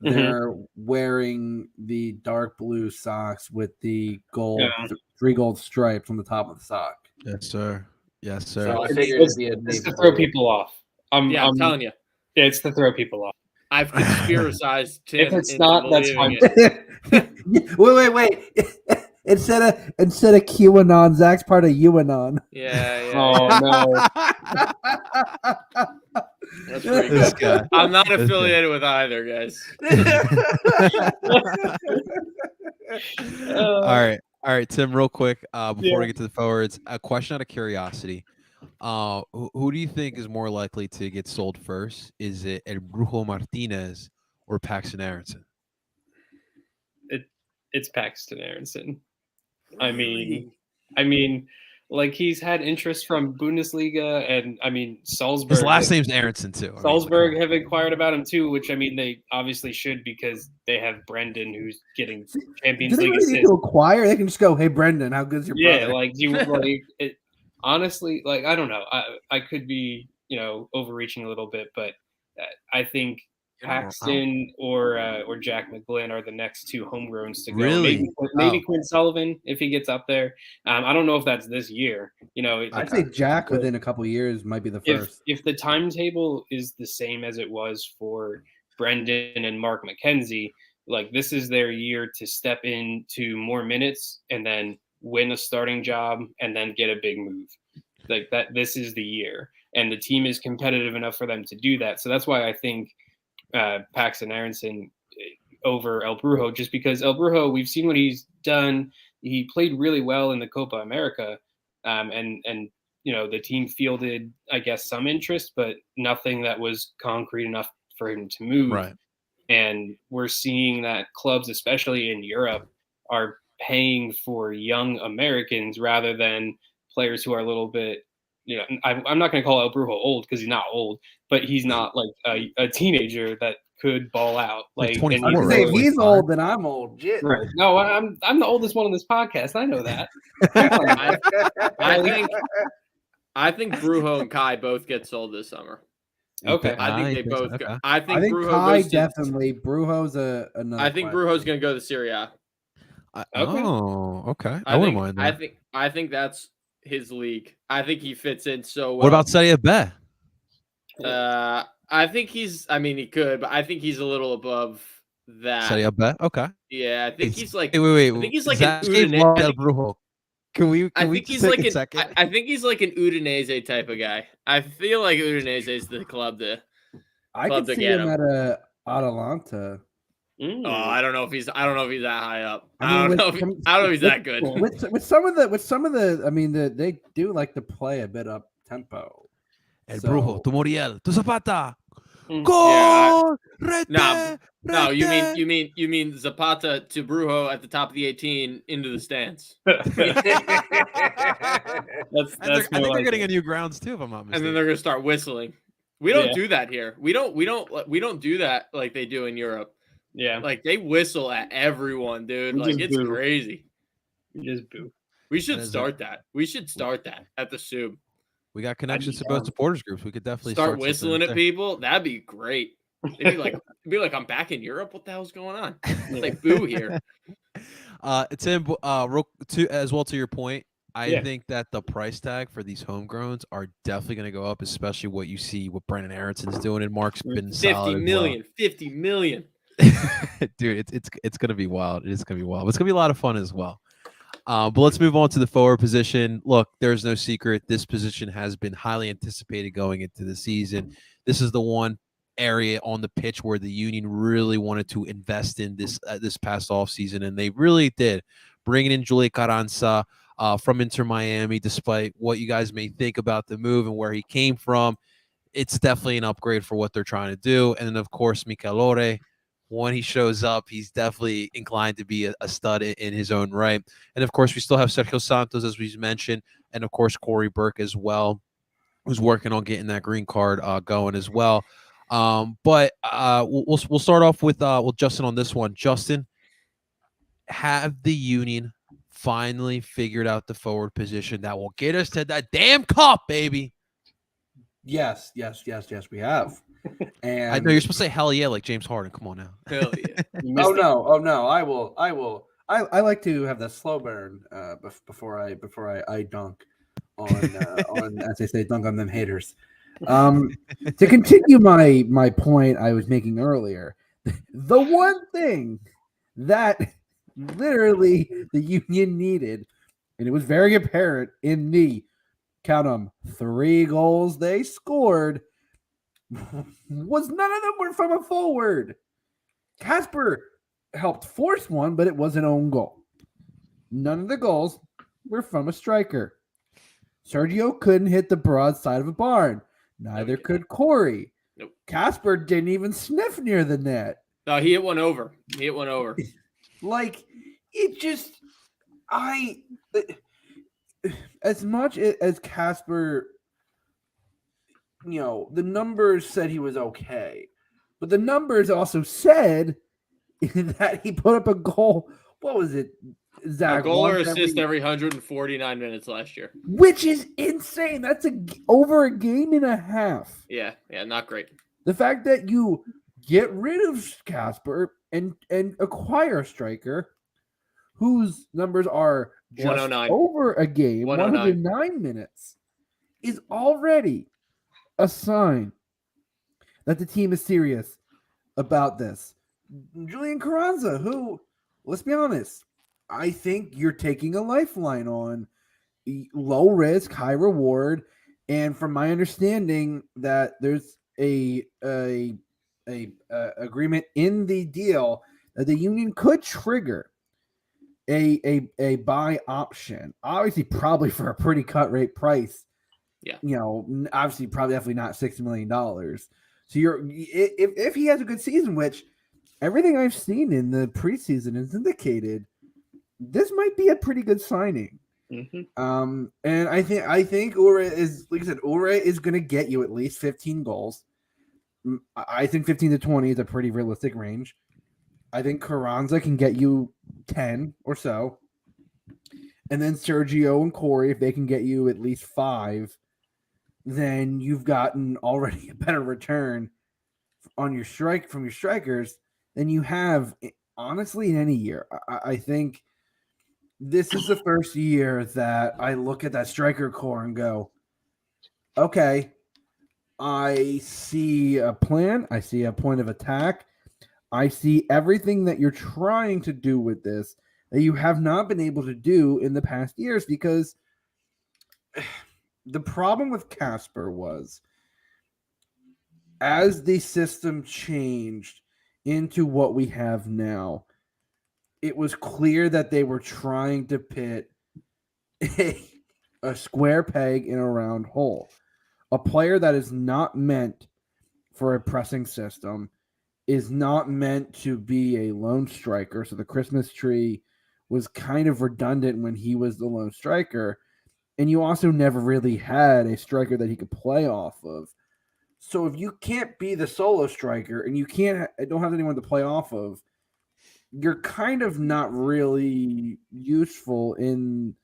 they're wearing the dark blue socks with the gold, 3 gold stripes on the top of the sock. Yes, sir. Yes, sir. So I figured it's to throw people off. I'm I'm telling you. it's to throw people off. I've conspiracized Tim If it's into not, that's believing fine. it. wait. Instead of QAnon, Zach's part of UAnon. Yeah. Oh no. That's pretty This good. guy. I'm not This guy. affiliated with either, guys. All right, Tim. Real quick, before we Yeah. get to the forwards, a question out of curiosity: who do you think is more likely to get sold first? Is it El Brujo Martinez or Paxton Aronson? It's Paxton Aronson. I mean, like he's had interest from Bundesliga, and I mean Salzburg. His last name's Aronson too. Salzburg have inquired about him too, which I mean they obviously should because they have Brendan who's getting Champions Do they League really need assists. to acquire? They can just go, "Hey, Brendan, how good's your Yeah, brother?" like you like it. Honestly, like I don't know. I could be overreaching a little bit, but I think Paxton or Jack McGlynn are the next two homegrowns to go. Really? Maybe Quinn Sullivan if he gets up there. I don't know if that's this year. I'd say Jack within a couple years might be the first. If the timetable is the same as it was for Brendan and Mark McKenzie, like this is their year to step into more minutes and then win a starting job and then get a big move. Like that, this is the year, and the team is competitive enough for them to do that. So that's why I think Paxton Aronson over El Brujo, just because El Brujo, we've seen what he's done. He played really well in the Copa America, and the team fielded, I guess, some interest, but nothing that was concrete enough for him to move. Right. And we're seeing that clubs, especially in Europe, are paying for young Americans rather than players who are a little bit, I'm not going to call El Brujo old because he's not old, but he's not like a teenager that could ball out. Like Like 24, I and would right? say if he's old, then I'm old. Shit. right. No, I'm the oldest one on this podcast. I know that. I think Brujo and Kai both get sold this summer. Okay. I think they both go. I I think think Brujo Kai goes to, definitely. Brujo's another. I think question. Brujo's going to go to Serie A. Oh, okay. I wouldn't mind that. I think that's his league. I think he fits in so well. What about Serie B? I think he could, but I think he's a little above that. Serie B? Okay. Yeah, I think he's like. Wait. I think he's like Zach an gave love to El Udinese. Brujo. Can we I think just he's take like a second? I think he's like an Udinese type of guy. I feel like Udinese is the club to. I Club could to see get him him. at Atalanta. Oh, I don't know if he's that high up. I mean, I don't know if he's that good. With some of the, I mean, they do like to play a bit up tempo. El Brujo, tu Muriel, tu Zapata. Mm. Gol! No, you mean Zapata to Brujo at the top of the 18 into the stands. I think they're getting a new grounds too, if I'm not mistaken. And then they're gonna start whistling. We don't do that here. We don't do that like they do in Europe. Yeah. Like they whistle at everyone, dude. We Like just it's boo. crazy. Just boo. We should That is start that. We should start that at the Sub. We got connections to both supporters groups. We could definitely Start something whistling right at there. people. That'd be great. It'd be like I'm back in Europe. What the hell's going on? It's like boo here. Tim, as well to your point, I think that the price tag for these homegrowns are definitely going to go up, especially what you see what Brendan Aronson's doing, and Mark's been 50 million. Dude, it's going to be wild. It's going to be wild. It's going to be a lot of fun as well. But let's move on to the forward position. Look, there's no secret. This position has been highly anticipated going into the season. This is the one area on the pitch where the Union really wanted to invest in this past offseason, and they really did. Bringing in Julie Carranza from Inter Miami, despite what you guys may think about the move and where he came from, it's definitely an upgrade for what they're trying to do. And then, of course, Michelore, when he shows up, he's definitely inclined to be a stud in his own right. And, of course, we still have Sergio Santos, as we mentioned, and, of course, Corey Burke as well, who's working on getting that green card going as well. But we'll start off with Justin on this one. Justin, have the Union finally figured out the forward position that will get us to that damn cup, baby? Yes, we have. And I know you're supposed to say hell yeah, like James Harden. Come on now. Hell yeah. oh no, I will. I like to have the slow burn before I dunk on as they say, dunk on them haters. To continue my point I was making earlier, the one thing that literally the Union needed, and it was very apparent in the count them 3 goals they scored, was none of them were from a forward. Casper helped force one, but it was an own goal. None of the goals were from a striker. Sergio couldn't hit the broadside of a barn. Neither could Corey. Nope. Casper didn't even sniff near the net. No, he hit one over. Like, it just, as much as Casper, the numbers said he was okay, but the numbers also said that he put up a goal. What was it, Zach? A goal or assist every 149 minutes last year, which is insane. That's over a game and a half. Yeah, not great. The fact that you get rid of Casper and acquire a striker whose numbers are just 109 over a game, 109 minutes, is already a sign that the team is serious about this. Julian Carranza, who, let's be honest, I think you're taking a lifeline on low risk, high reward, and from my understanding that there's a agreement in the deal that the Union could trigger a buy option, obviously probably for a pretty cut rate price. Yeah, obviously probably definitely not $60 million. So if he has a good season, which everything I've seen in the preseason has indicated, this might be a pretty good signing. Mm-hmm. And I think Ure is, like I said, Ure is going to get you at least 15 goals. I think 15 to 20 is a pretty realistic range. I think Carranza can get you 10 or so. And then Sergio and Corey, if they can get you at least 5, then you've gotten already a better return on your from your strikers than you have, honestly, in any year. I think this is the first year that I look at that striker core and go, okay, I see a plan. I see a point of attack. I see everything that you're trying to do with this that you have not been able to do in the past years, because the problem with Casper was, as the system changed into what we have now, it was clear that they were trying to pit a square peg in a round hole. A player that is not meant for a pressing system is not meant to be a lone striker. So the Christmas tree was kind of redundant when he was the lone striker. And you also never really had a striker that he could play off of. So if you can't be the solo striker and you don't have anyone to play off of, you're kind of not really useful in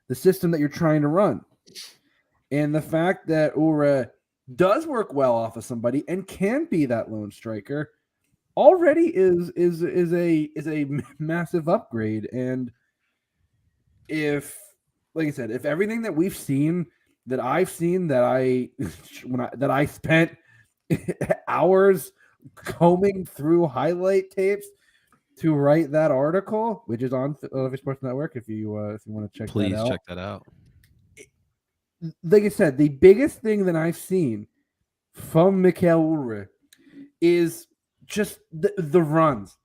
the system that you're trying to run. And the fact that Ure does work well off of somebody and can be that lone striker already is a massive upgrade. And if, like I said, if everything that we've seen, that I've seen, that I spent hours combing through highlight tapes to write that article, which is on Philadelphia Sports Network, if you want to check that out. Please check that out. Like I said, the biggest thing that I've seen from Mikael Ulrich is just the runs,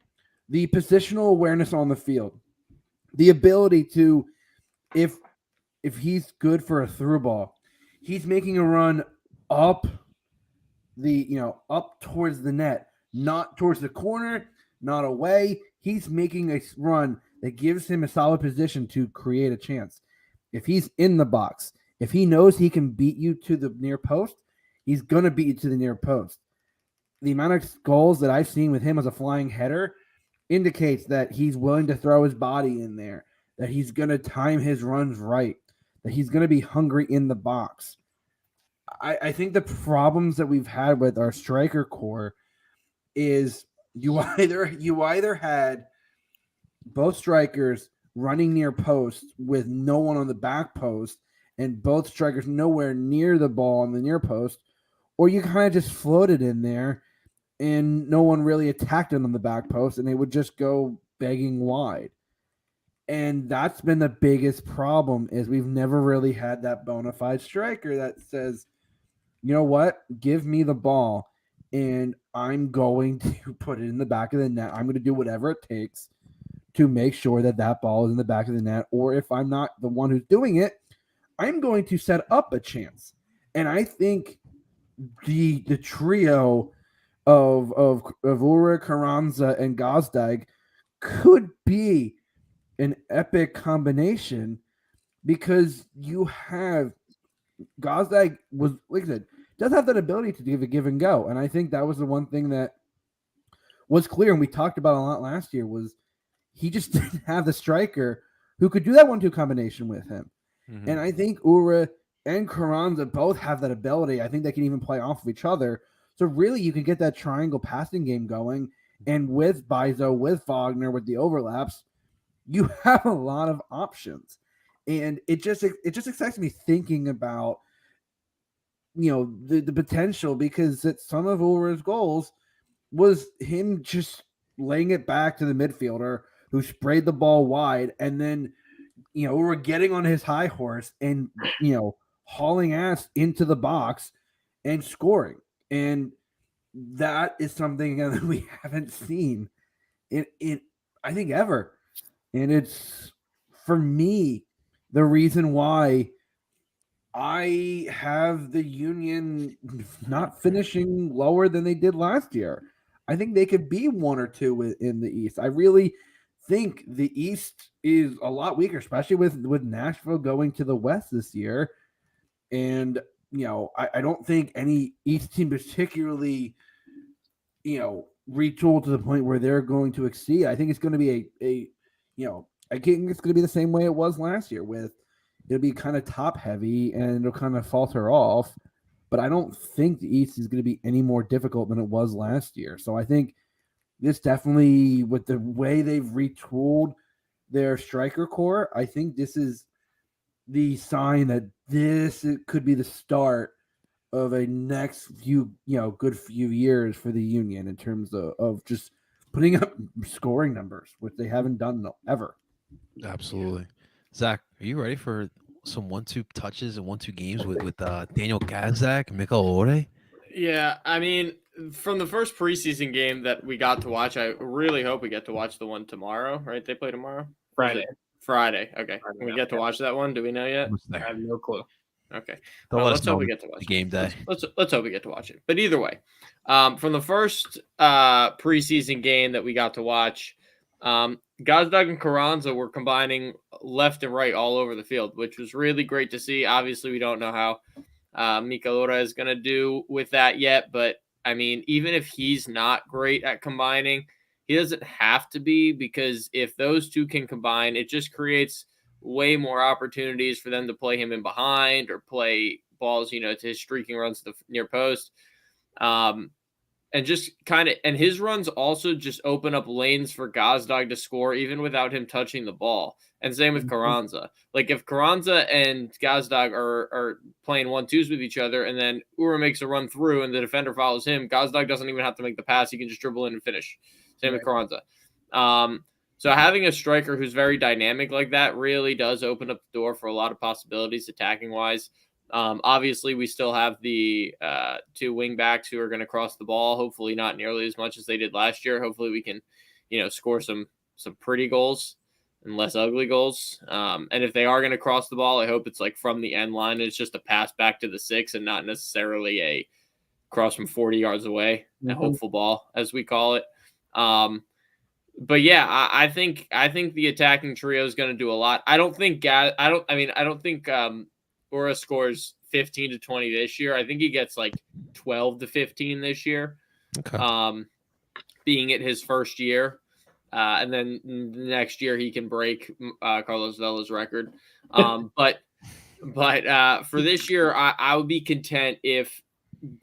the positional awareness on the field, the ability to, if he's good for a through ball, he's making a run up up towards the net, not towards the corner, not away. He's making a run that gives him a solid position to create a chance. If he's in the box, if he knows he can beat you to the near post, he's going to beat you to the near post. The amount of goals that I've seen with him as a flying header indicates that he's willing to throw his body in there, that he's going to time his runs right, that he's going to be hungry in the box. I think the problems that we've had with our striker core is you either had both strikers running near post with no one on the back post and both strikers nowhere near the ball on the near post, or you kind of just floated in there and no one really attacked it on the back post and they would just go begging wide. And that's been the biggest problem is we've never really had that bona fide striker that says, you know what, give me the ball and I'm going to put it in the back of the net. I'm going to do whatever it takes to make sure that that ball is in the back of the net. Or if I'm not the one who's doing it, I'm going to set up a chance. And I think the trio of Ura, Carranza, and Gazdag could be an epic combination because you have Gazdag was, like I said, does have that ability to give and go. And I think that was the one thing that was clear, and we talked about a lot last year, was he just didn't have the striker who could do that 1-2 combination with him. Mm-hmm. And I think Ura and Carranza both have that ability. I think they can even play off of each other. So really you can get that triangle passing game going. And with Bizo, with Wagner, with the overlaps, you have a lot of options. And it just excites me thinking about, you know, the potential, because some of Ura's goals was him just laying it back to the midfielder who sprayed the ball wide, and then, you know, we were getting on his high horse and, you know, hauling ass into the box and scoring. And that is something that we haven't seen in I think ever. And it's, for me, the reason why I have the Union not finishing lower than they did last year. I think they could be 1 or 2 in the East. I really think the East is a lot weaker, especially with Nashville going to the West this year. And, you know, I don't think any East team particularly, you know, retooled to the point where they're going to exceed. I think it's going to be a you know, I think it's going to be the same way it was last year, with it'll be kind of top heavy and it'll kind of falter off. But I don't think the East is going to be any more difficult than it was last year. So I think this definitely, with the way they've retooled their striker core, I think this is the sign that it could be the start of a next few, you know, good few years for the Union in terms of just putting up scoring numbers, which they haven't done ever. Absolutely. Zach, are you ready for some 1-2 touches and 1-2 games with Daniel Gazdak and Mikel Ore? Yeah, I mean, from the first preseason game that we got to watch, I really hope we get to watch the one tomorrow, right? They play tomorrow? Friday. Friday. Okay. Friday, We get to watch that one. Do we know yet? I have no clue. Okay. Don't Well, let us let's know hope we get to watch the it. game day. Let's hope we get to watch it. But either way, from the first preseason game that we got to watch, Gazdag and Carranza were combining left and right all over the field, which was really great to see. Obviously, we don't know how Mikel Ore is going to do with that yet, but I mean, even if he's not great at combining, he doesn't have to be, because if those two can combine, it just creates way more opportunities for them to play him in behind or play balls, you know, to his streaking runs to the near post. And just kind of, and his runs also just open up lanes for Gazdag to score even without him touching the ball. And same with Carranza. Like if Carranza and Gazdag are playing 1-2s with each other, and then Ura makes a run through and the defender follows him, Gazdag doesn't even have to make the pass. He can just dribble in and finish. Same with Carranza. So having a striker who's very dynamic like that really does open up the door for a lot of possibilities attacking wise. Obviously, we still have the 2 wing backs who are going to cross the ball. Hopefully, not nearly as much as they did last year. Hopefully, we can, you know, score some pretty goals and less ugly goals. And if they are going to cross the ball, I hope it's like from the end line. It's just a pass back to the 6 and not necessarily a cross from 40 yards away, a hopeful ball, as we call it. But yeah, I think the attacking trio is going to do a lot. I don't think Ura scores 15 to 20 this year. I think he gets like 12 to 15 this year. Okay. Being it his first year. And then next year he can break Carlos Vela's record. But for this year, I would be content if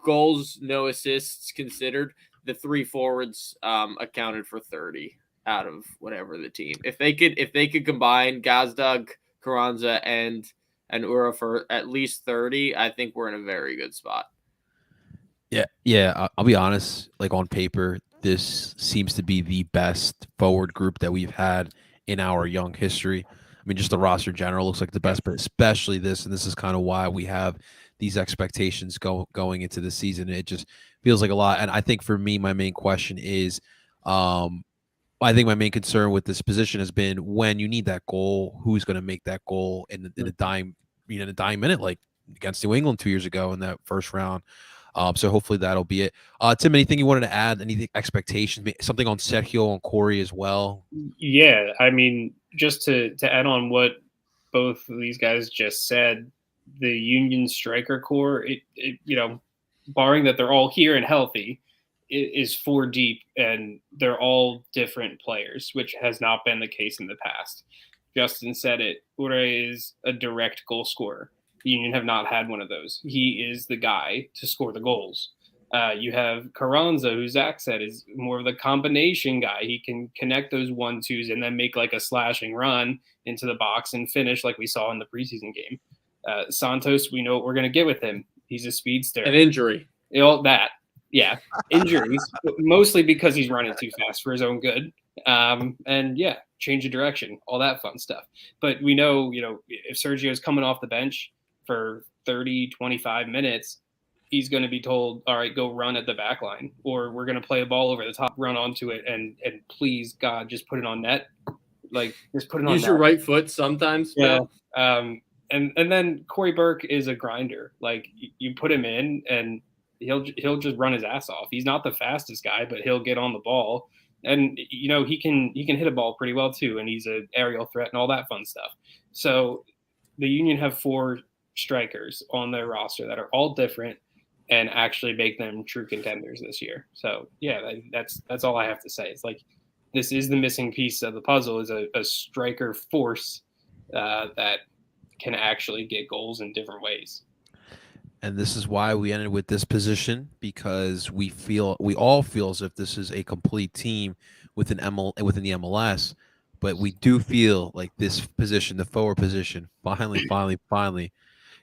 goals, no assists considered, the 3 forwards accounted for 30 out of whatever the team. If they could combine Gazdag, Carranza, and Ura for at least 30, I think we're in a very good spot. Yeah. I'll be honest. Like on paper, this seems to be the best forward group that we've had in our young history. I mean, just the roster in general looks like the best, but especially this, and this is kind of why we have these expectations going into the season. It just feels like a lot. And I think for me, my main question is, I think my main concern with this position has been when you need that goal, who's going to make that goal in a dying minute, like against New England 2 years ago in that first round. So hopefully that'll be it. Tim, anything you wanted to add? Any expectations? Something on Sergio and Corey as well? Yeah, I mean, just to add on what both of these guys just said, the Union striker core, barring that they're all here and healthy, it is 4 deep, and they're all different players, which has not been the case in the past. Justin said it. Ure is a direct goal scorer. The Union have not had one of those. He is the guy to score the goals. You have Carranza, who Zach said is more of the combination guy. He can connect those 1-2s and then make like a slashing run into the box and finish like we saw in the preseason game. Santos, we know what we're going to get with him. He's a speedster. An injury. All that. Yeah, injuries, mostly because he's running too fast for his own good. And yeah, change of direction, all that fun stuff. But we know, if Sergio's coming off the bench for 30, 25 minutes, he's going to be told, all right, go run at the back line, or we're going to play a ball over the top, run onto it, and please, God, just put it on net. Like, just put it on net. Use your right foot sometimes. Yeah. And then Corey Burke is a grinder. Like, you put him in, and he'll just run his ass off. He's not the fastest guy, but he'll get on the ball. And, he can hit a ball pretty well, too, and he's an aerial threat and all that fun stuff. So the Union have 4 strikers on their roster that are all different and actually make them true contenders this year. So yeah, that's all I have to say. It's like, this is the missing piece of the puzzle, is a striker force that can actually get goals in different ways. And this is why we ended with this position, because we all feel as if this is a complete team within the MLS. But we do feel like this position, the forward position, finally,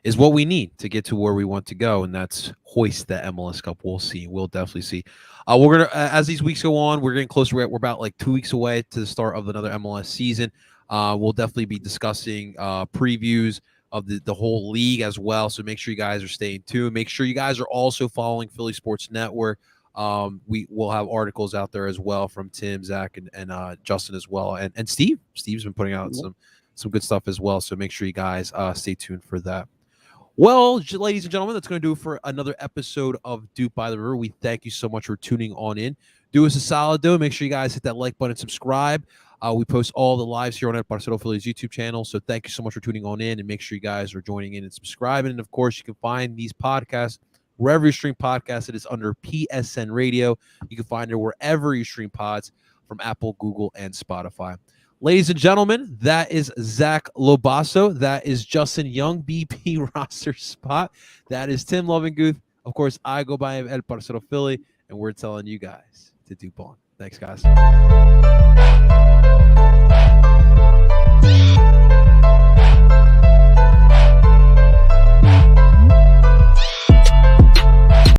is what we need to get to where we want to go, and that's hoist that MLS Cup. We'll see. We'll definitely see. We're gonna, as these weeks go on, we're getting closer. We're about like 2 weeks away to the start of another MLS season. We'll definitely be discussing previews of the whole league as well. So make sure you guys are staying tuned. Make sure you guys are also following Philly Sports Network. We will have articles out there as well from Tim, Zach, and Justin as well, and Steve. Steve's been putting out some good stuff as well. So make sure you guys stay tuned for that. Well, ladies and gentlemen, that's going to do it for another episode of DOOP by the River. We thank you so much for tuning on in. Do us a solid, though. Make sure you guys hit that like button and subscribe. We post all the lives here on Barcelona Philly's YouTube channel. So thank you so much for tuning on in, and make sure you guys are joining in and subscribing. And, of course, you can find these podcasts wherever you stream podcasts. It is under PSN Radio. You can find it wherever you stream pods, from Apple, Google, and Spotify. Ladies and gentlemen, that is Zach Lobaso. That is Justin Young, BP roster spot. That is Tim Lovinguth. Of course, I go by El Parcero Philly, and we're telling you guys to DOOP on. Thanks, guys.